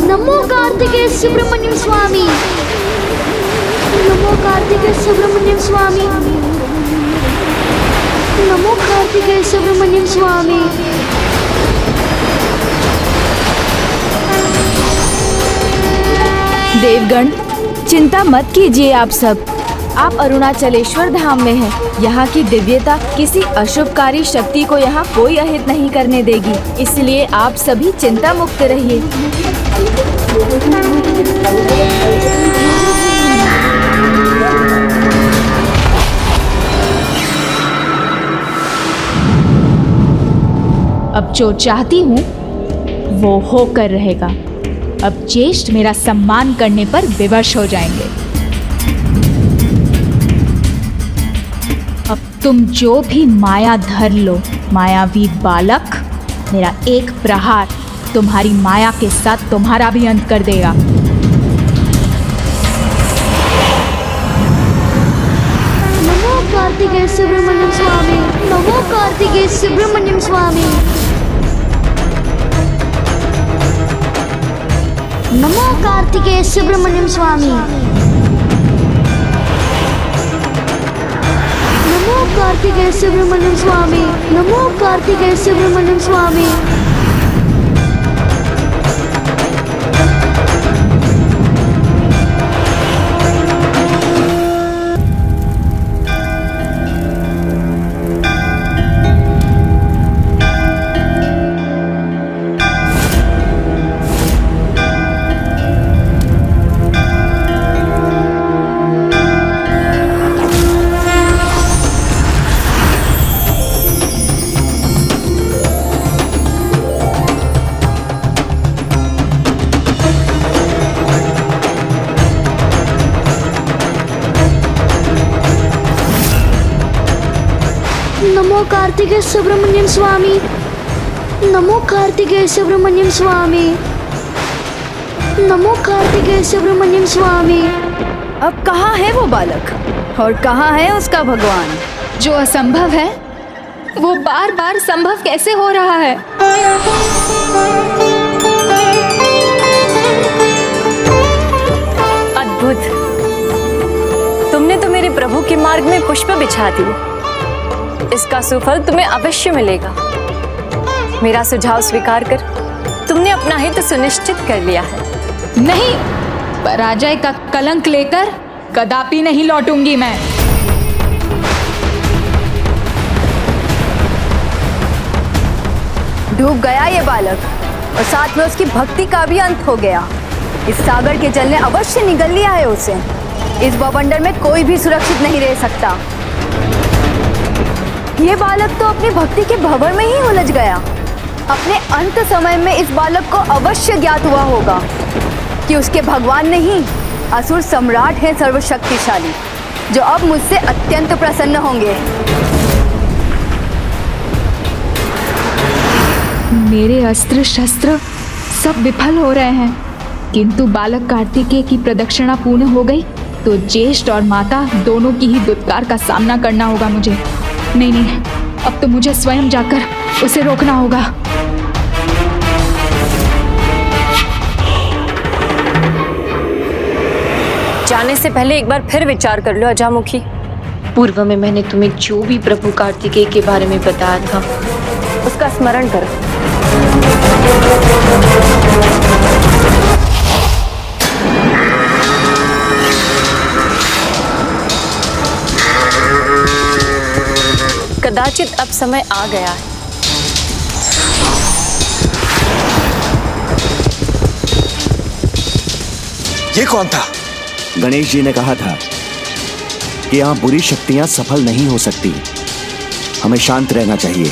नमो कार्तिकेय सुब्रमण्यम स्वामी, नमो कार्तिकेय सुब्रमण्यम स्वामी, नमो कार्तिकेय सुब्रमण्यम स्वामी। देवगण, चिंता मत कीजिए आप सब। आप अरुणाचलेश्वर धाम में हैं। यहाँ की दिव्यता किसी अशुभकारी शक्ति को यहाँ कोई अहित नहीं करने देगी, इसलिए आप सभी चिंता मुक्त रहिए। अब जो चाहती हूँ वो होकर रहेगा। अब ज्येष्ठ मेरा सम्मान करने पर विवश हो जाएंगे। अब तुम जो भी माया धर लो, मायावी बालक, मेरा एक प्रहार तुम्हारी माया के साथ तुम्हारा भी अंत कर देगा। नमो कार्तिकेय सुब्रमण्यम स्वामी, नमो कार्तिकेय सुब्रमण्यम स्वामी, नमो कार्तिकेय सुब्रमण्यम स्वामी, नमो कार्तिकेय सुब्रमण्यम स्वामी, नमो कार्तिकेय सुब्रमण्यम स्वामी। नमो कार्तिकेय सुब्रमण्यम स्वामी, नमो कार्तिकेय सुब्रमण्यम स्वामी, नमो कार्तिकेय सुब्रमण्यम स्वामी। अब कहाँ है वो बालक? और कहाँ है उसका भगवान? जो असंभव है वो बार बार संभव कैसे हो रहा है? अद्भुत। तुमने तो मेरे प्रभु के मार्ग में पुष्प बिछा दिए। इसका सुफल तुम्हें अवश्य मिलेगा। मेरा सुझाव स्वीकार कर। तुमने अपना हित सुनिश्चित कर लिया है। नहीं, पराजय का कलंक लेकर कदापि नहीं लौटूंगी मैं। डूब गया ये बालक और साथ में उसकी भक्ति का भी अंत हो गया। इस सागर के जल ने अवश्य निगल लिया है उसे। इस बवंडर में कोई भी सुरक्षित नहीं रह सकता। ये बालक तो अपनी भक्ति के भंवर में ही उलझ गया। अपने अंत समय में इस बालक को अवश्य ज्ञात हुआ होगा कि उसके भगवान नहीं, असुर सम्राट हैं सर्वशक्तिशाली, जो अब मुझसे अत्यंत प्रसन्न होंगे। मेरे अस्त्र शस्त्र सब विफल हो रहे हैं, किंतु बालक कार्तिकेय की प्रदक्षिणा पूर्ण हो गई तो ज्येष्ठ और माता दोनों की ही दुत्कार का सामना करना होगा मुझे। नहीं, अब तो मुझे स्वयं जाकर उसे रोकना होगा। जाने से पहले एक बार फिर विचार कर लो अजामुखी। पूर्व में मैंने तुम्हें जो भी प्रभु कार्तिकेय के बारे में बताया था उसका स्मरण करो। कदाचित अब समय आ गया है। ये कौन था? गणेश जी ने कहा था कि यहाँ बुरी शक्तियां सफल नहीं हो सकती, हमें शांत रहना चाहिए।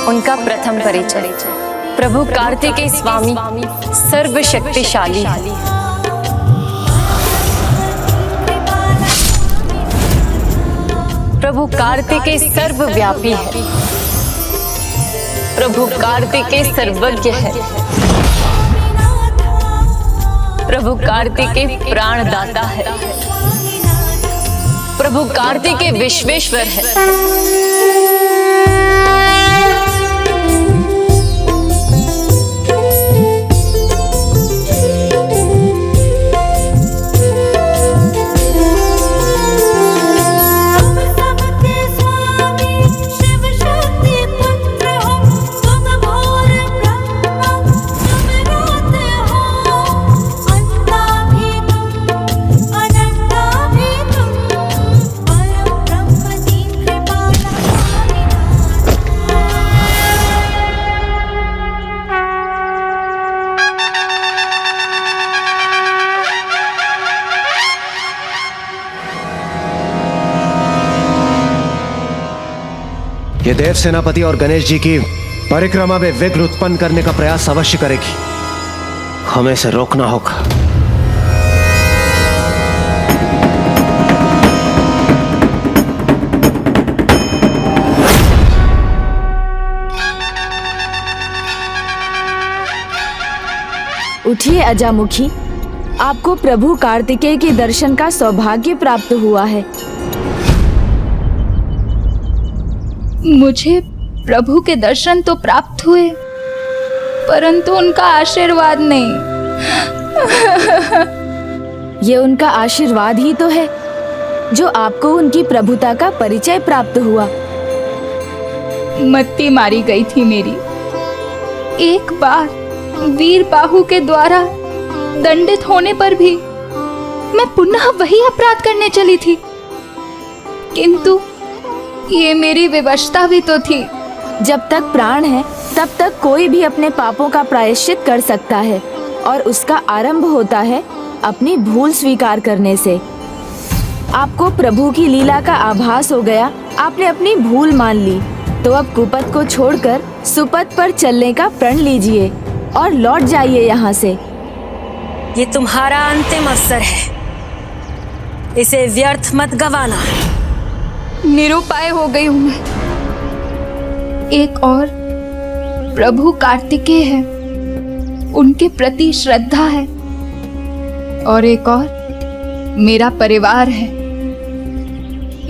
उनका प्रथम परिचय। प्रभु कार्तिकेय स्वामी सर्वशक्तिशाली है। प्रभु कार्तिकेय सर्वव्यापी है। प्रभु कार्तिकेय सर्वज्ञ है। प्रभु कार्तिकेय प्राणदाता है। प्रभु कार्तिकेय विश्वेश्वर है। ये देव सेनापति और गणेश जी की परिक्रमा में विघ्न उत्पन्न करने का प्रयास अवश्य करेगी। हमें इसे रोकना होगा। उठिए अजामुखी, आपको प्रभु कार्तिकेय के दर्शन का सौभाग्य प्राप्त हुआ है। मुझे प्रभु के दर्शन तो प्राप्त हुए, परंतु उनका आशीर्वाद नहीं। ये उनका आशीर्वाद ही तो है जो आपको उनकी प्रभुता का परिचय प्राप्त हुआ। मत्ती मारी गई थी मेरी। एक बार वीर बाहु के द्वारा दंडित होने पर भी मैं पुनः वही अपराध करने चली थी, किंतु ये मेरी विवशता भी तो थी। जब तक प्राण है तब तक कोई भी अपने पापों का प्रायश्चित कर सकता है, और उसका आरंभ होता है अपनी भूल स्वीकार करने से। आपको प्रभु की लीला का आभास हो गया, आपने अपनी भूल मान ली, तो अब कुपथ को छोड़कर सुपथ पर चलने का प्रण लीजिए और लौट जाइए यहाँ से। ये तुम्हारा अंतिम अवसर है, इसे व्यर्थ मत गवाना। निरुपाय हो गई हूं मैं। एक और प्रभु कार्तिकेय है, उनके प्रति श्रद्धा है, और एक और मेरा परिवार है।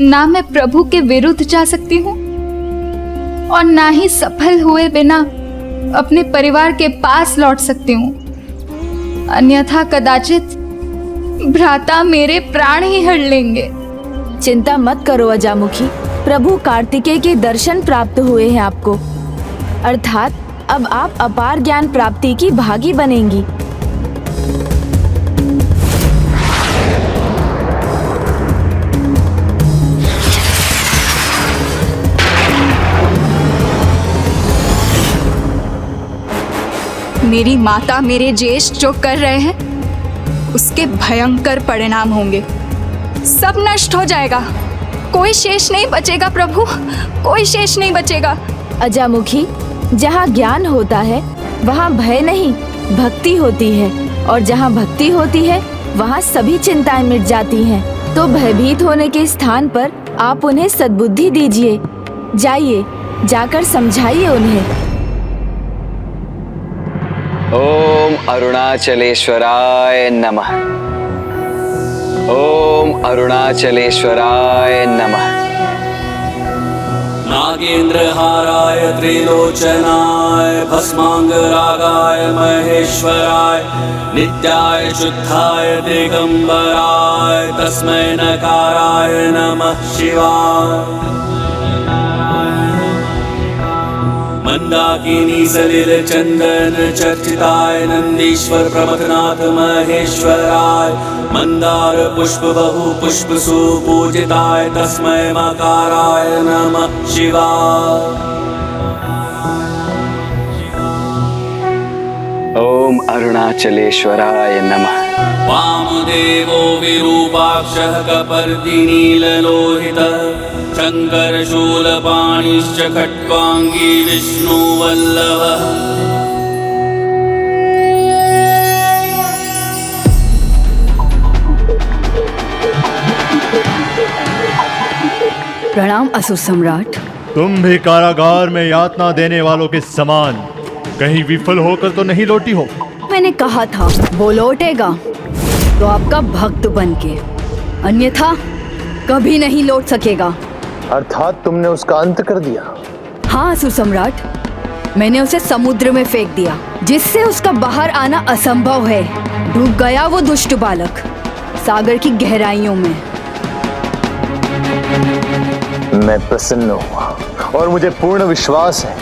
ना मैं प्रभु के विरुद्ध जा सकती हूँ और ना ही सफल हुए बिना अपने परिवार के पास लौट सकती हूँ, अन्यथा कदाचित भ्राता मेरे प्राण ही हर लेंगे। चिंता मत करो अजामुखी, प्रभु कार्तिकेय के दर्शन प्राप्त हुए हैं आपको, अर्थात अब आप अपार ज्ञान प्राप्ति की भागी बनेंगी। मेरी माता मेरे ज्येष्ठ जो कर रहे हैं उसके भयंकर परिणाम होंगे। सब नष्ट हो जाएगा, कोई शेष नहीं बचेगा प्रभु, कोई शेष नहीं बचेगा। अजामुखी, जहाँ ज्ञान होता है वहाँ भय नहीं भक्ति होती है, और जहाँ भक्ति होती है वहाँ सभी चिंताएं मिट जाती हैं। तो भयभीत होने के स्थान पर आप उन्हें सद्बुद्धि दीजिए। जाइए, जाकर समझाइए उन्हें। ओम अरुणाचलेश्वराय नमः। ओम अरुणाचलेश्वराय नमः। नागेंद्रहाराय त्रिलोचनाय भस्मांगरागाय महेश्वराय नित्याय शुद्धाय दिगंबराय तस्मै नकाराय नमः शिवाय। मंदाकिनी सलिल चंदन चर्चिताय नंदीश्वर प्रमथनाथ महेश्वराय मंदार पुष्प बहु पुष्प सुपूजिताय तस्मै मकाराय नमः शिवाय। ओम अरुणाचलेश्वराय नमः। वामदेवो विरूपाक्षः कपर्दिनीललोहितः शंकर शूलपाणिश्च खट्वांगी विष्णुवल्लभः। प्रणाम असुर सम्राट। तुम भी कारागार में यातना देने वालों के समान कहीं विफल होकर तो नहीं लौटी हो? मैंने कहा था वो लौटेगा तो आपका भक्त बनके, अन्यथा कभी नहीं लौट सकेगा। अर्थात तुमने उसका अंत कर दिया? हाँ असुर सम्राट, मैंने उसे समुद्र में फेंक दिया, जिससे उसका बाहर आना असंभव है। डूब गया वो दुष्ट बालक सागर की गहराइयों में। मैं प्रसन्न हुआ और मुझे पूर्ण विश्वास है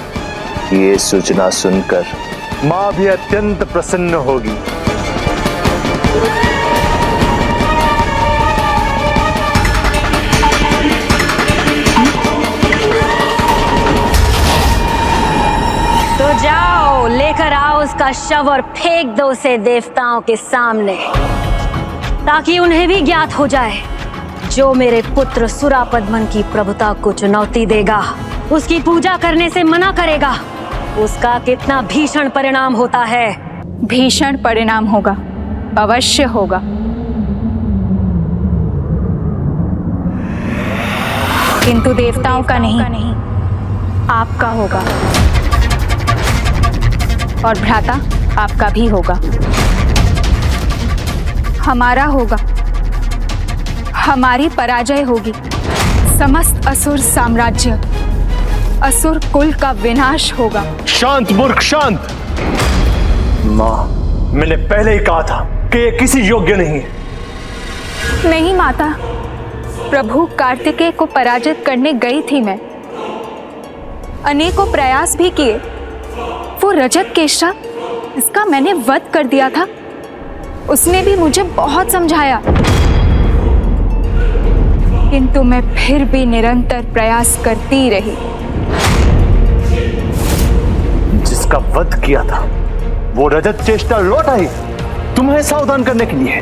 कि ये सूचना सुनकर माँ भी अत्यंत प्रसन्न होगी। तो जाओ, लेकर आओ उसका शव और फेंक दो उसे देवताओं के सामने, ताकि उन्हें भी ज्ञात हो जाए जो मेरे पुत्र सुरापद्मन की प्रभुता को चुनौती देगा, उसकी पूजा करने से मना करेगा, उसका कितना भीषण परिणाम होता है। भीषण परिणाम होगा, अवश्य होगा। किंतु देवताओं का नहीं, आपका होगा। और भ्राता आपका भी होगा, हमारा होगा। हमारी पराजय होगी। समस्त असुर साम्राज्य, असुर कुल का विनाश होगा। शांत मूर्ख, शांत। माँ, मैंने पहले ही कहा था कि ये किसी योग्य नहीं है। नहीं माता, प्रभु कार्तिकेय को पराजित करने गई थी मैं। अनेकों प्रयास भी किए। वो रजत केष्टा, इसका मैंने वध कर दिया था। उसने भी मुझे बहुत समझाया, किंतु मैं फिर भी निरंतर प्रयास करती रही। जिसका वध किया था वो रजत चेष्टा लौट आई तुम्हें सावधान करने के लिए।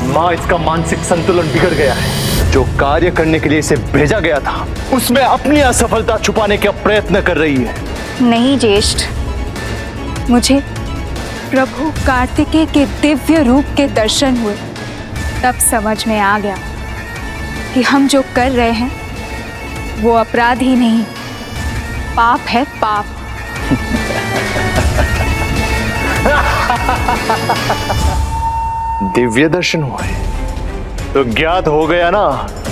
माँ, इसका मानसिक संतुलन बिगड़ गया है। जो कार्य करने के लिए इसे भेजा गया था उसमें अपनी असफलता छुपाने का प्रयत्न कर रही है। नहीं ज्येष्ठ, मुझे प्रभु कार्तिकेय के दिव्य रूप के दर्शन हुए। तब समझ में आ गया कि हम जो कर रहे हैं वो अपराध ही नहीं, पाप है, पाप। दिव्य दर्शन हुए तो ज्ञात हो गया ना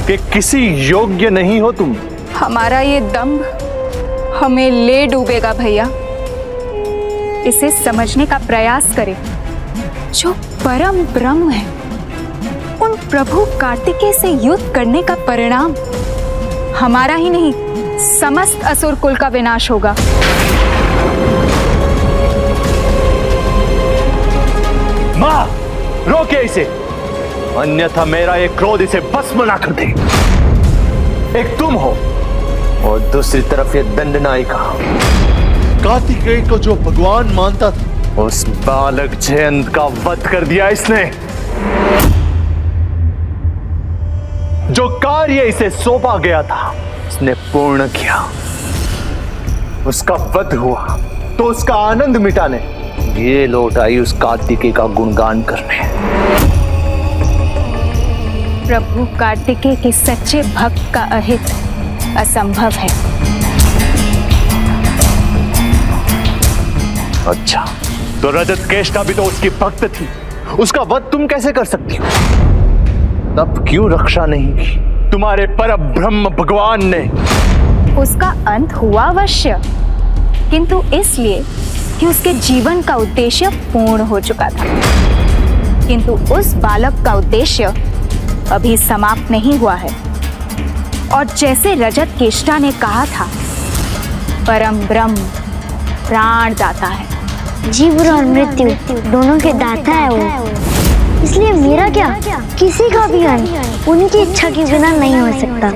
कि किसी योग्य नहीं हो तुम। हमारा ये दंभ हमें ले डूबेगा भैया। इसे समझने का प्रयास करें। जो परम ब्रह्म है, उन प्रभु कार्तिकेय से युद्ध करने का परिणाम हमारा ही नहीं, समस्त असुर कुल का विनाश होगा। माँ, रोके इसे, अन्यथा मेरा ये क्रोध इसे भस्म ना कर दे। एक तुम हो और दूसरी तरफ ये दंडनायिका। कार्तिकेय को जो भगवान मानता था, उस बालक जयंत का वध कर दिया इसने। जो कार्य इसे सौंपा गया था उसने पूर्ण किया। उसका वध हुआ तो उसका आनंद मिटाने ये लौट आई उस कार्तिकेय का गुणगान करने। प्रभु कार्तिकेय के सच्चे भक्त का अहित असंभव है। अच्छा, तो रजत केष्टा भी तो उसकी भक्त थी। उसका वध तुम कैसे कर सकती हो? तब क्यों रक्षा नहीं की तुम्हारे परम ब्रह्म भगवान ने? उसका अंत हुआ अवश्य, किंतु इसलिए कि उसके जीवन का उद्देश्य पूर्ण हो चुका था। किंतु उस बालक का उद्देश्य अभी समाप्त नहीं हुआ है। और जैसे रजत केष्टा ने कहा था, परम ब्रह्म प्राण दाता है। जीवन और मृत्यु दोनों के दाता है वो। इसलिए मेरा क्या, किसी का भी अंत उनकी इच्छा के बिना नहीं हो सकता।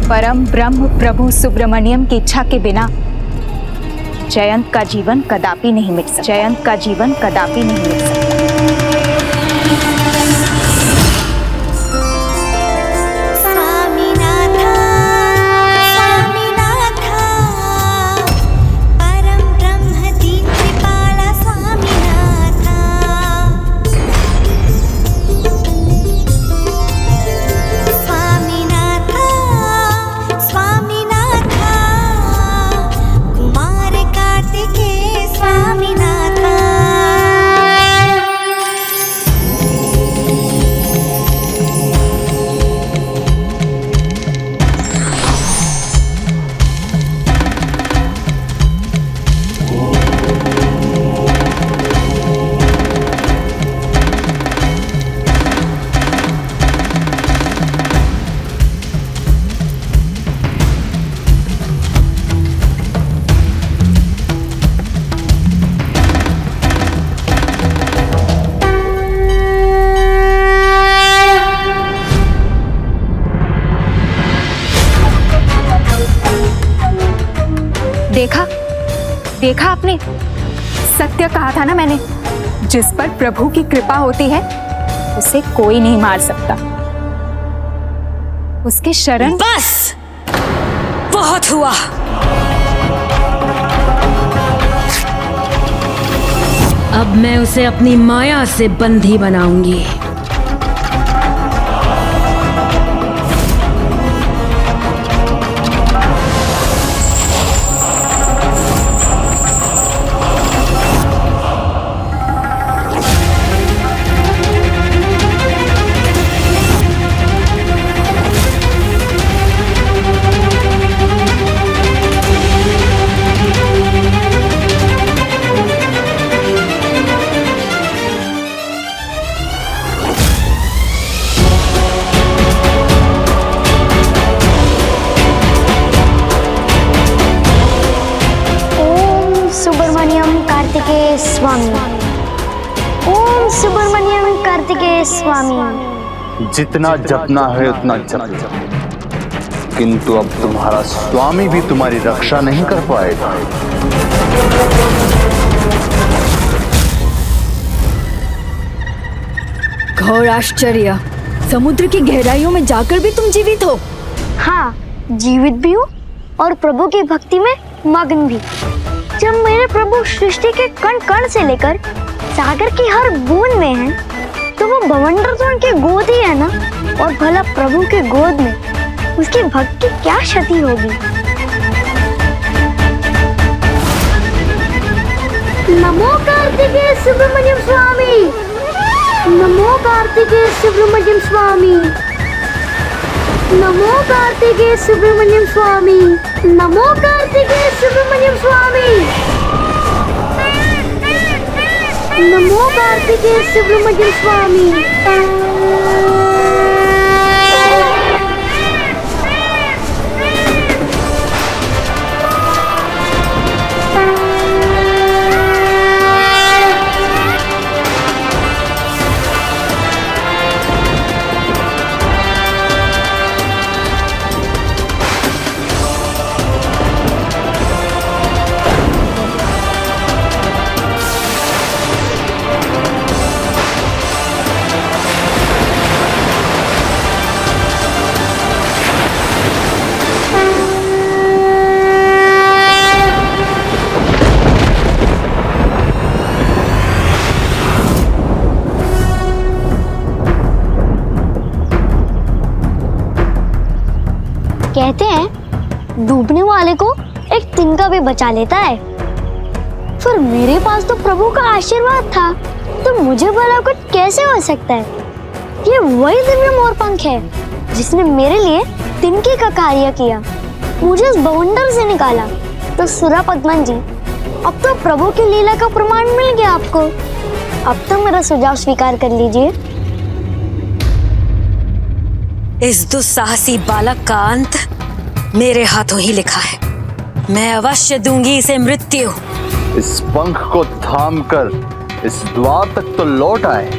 परम ब्रह्म प्रभु सुब्रमण्यम की इच्छा के बिना जयंत का जीवन कदापि नहीं मिट सकता। जयंत का जीवन कदापि नहीं मिट सकता। देखा आपने, सत्य कहा था ना मैंने। जिस पर प्रभु की कृपा होती है उसे कोई नहीं मार सकता। उसके शरण। बस, बहुत हुआ। अब मैं उसे अपनी माया से बंधी बनाऊंगी। कार्तिकेय स्वामी। ओम सुब्रमण्यम कार्तिकेय स्वामी। जितना जपना है उतना जप लो, किंतु अब तुम्हारा स्वामी भी तुम्हारी रक्षा नहीं कर पाएगा। घोर आश्चर्य, समुद्र की गहराइयों में जाकर भी तुम जीवित हो। हाँ, जीवित भी हूँ और प्रभु की भक्ति में मग्न भी। जब मेरे प्रभु सृष्टि के कण कण से लेकर सागर की हर बूंद में हैं, तो वो बवंडर तो उनके गोद ही है ना। और भला प्रभु के गोद में उसकी भक्ति क्या क्षति होगी। नमो कार्तिकेय सुब्रमण्यम स्वामी। नमो कार्तिकेय सुब्रमण्यम स्वामी। नमो कार्तिकेय सुब्रमण्यम स्वामी। नमो कार्तिकेय सुब्रमण्यम स्वामी। नमो कार्तिकेय सुब्रमण्यम स्वामी। कहते हैं डूबने वाले को एक तिनका भी बचा लेता है। फिर मेरे पास तो प्रभु का आशीर्वाद था, तो मुझे भला कुछ कैसे हो सकता है। ये वही दिव्य मोरपंख है जिसने मेरे लिए तिनके का कार्य किया, मुझे इस बवंडर से निकाला। तो सुरा पद्मन जी, अब तो प्रभु की लीला का प्रमाण मिल गया आपको। अब तो मेरा सुझाव स्वीकार कर लीजिए। इस दुस्साहसी बालक का अंत मेरे हाथों ही लिखा है। मैं अवश्य दूंगी इसे मृत्यु। इस पंख को थामकर इस द्वार तक तो लौट आए,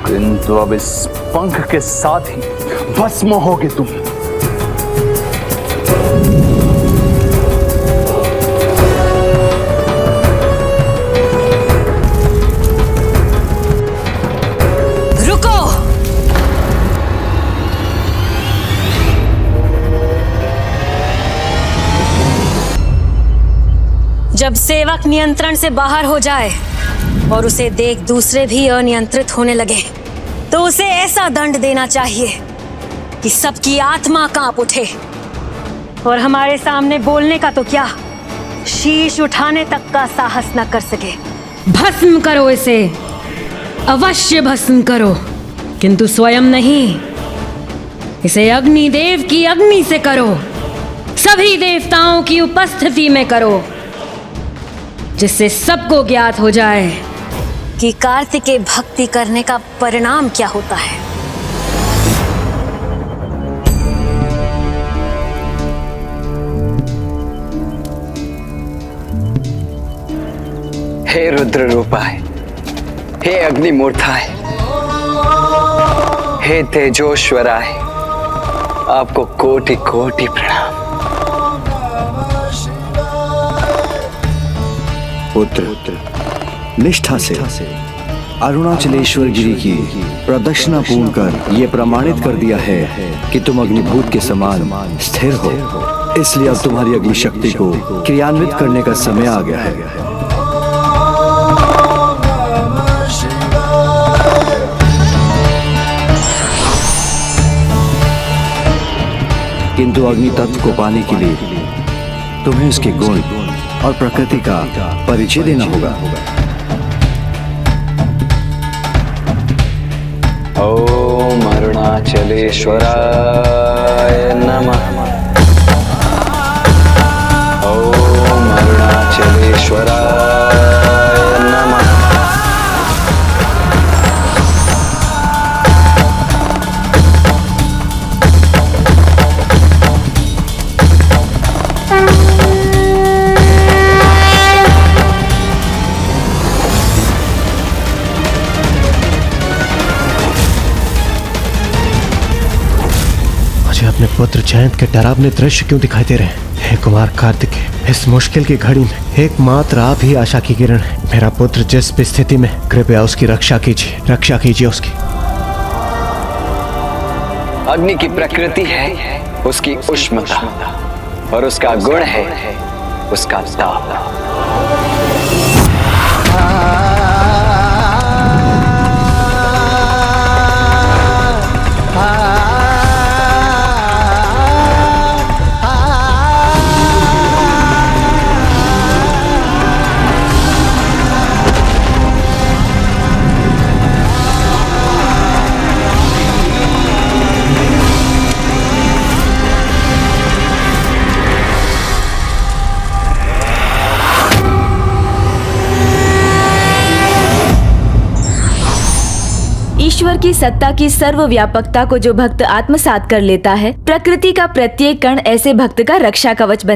किंतु अब इस पंख के साथ ही भस्म होगे तुम। जब सेवक नियंत्रण से बाहर हो जाए और उसे देख दूसरे भी अनियंत्रित होने लगे, तो उसे ऐसा दंड देना चाहिए कि सबकी आत्मा कांप उठे और हमारे सामने बोलने का तो क्या, शीश उठाने तक का साहस न कर सके। भस्म करो इसे, अवश्य भस्म करो, किंतु स्वयं नहीं, इसे अग्निदेव की अग्नि से करो, सभी देवताओं की उपस्थिति में करो, जिससे सबको ज्ञात हो जाए कि कार्तिकेय भक्ति करने का परिणाम क्या होता है। हे रुद्र रूपाय, हे अग्निमूर्ताय, हे तेजोश्वराय, आपको कोटि कोटि प्रणाम। पुत्र, निष्ठा से अरुणाचलेश्वर गिरी की प्रदक्षिणा पूर्ण कर ये प्रमाणित कर दिया है कि तुम अग्निभूत के समान स्थिर हो। इसलिए अब तुम्हारी अग्नि शक्ति को क्रियान्वित करने का समय आ गया है। किंतु अग्नि तत्व को पाने के लिए तुम्हें उसके गुण और प्रकृति का परिचय देना होगा। ओम अरुणाचलेश्वराय नमः। ओम अरुणाचलेश्वराय नमः। मुझे अपने पुत्र जयंत के डरावने दृश्य क्यों दिखाई दे रहे हैं? हे कुमार कार्तिकेय, इस मुश्किल की घड़ी में एकमात्र आप ही आशा की किरण है। मेरा पुत्र जिस भी स्थिति में, कृपया उसकी रक्षा कीजिए उसकी। अग्नि की प्रकृति है उसकी उष्णता और उसका गुण है उसका ताप। ईश्वर की सत्ता की सर्वव्यापकता को जो भक्त आत्मसात कर लेता है, प्रकृति का प्रत्येक कण ऐसे भक्त का रक्षा कवच बन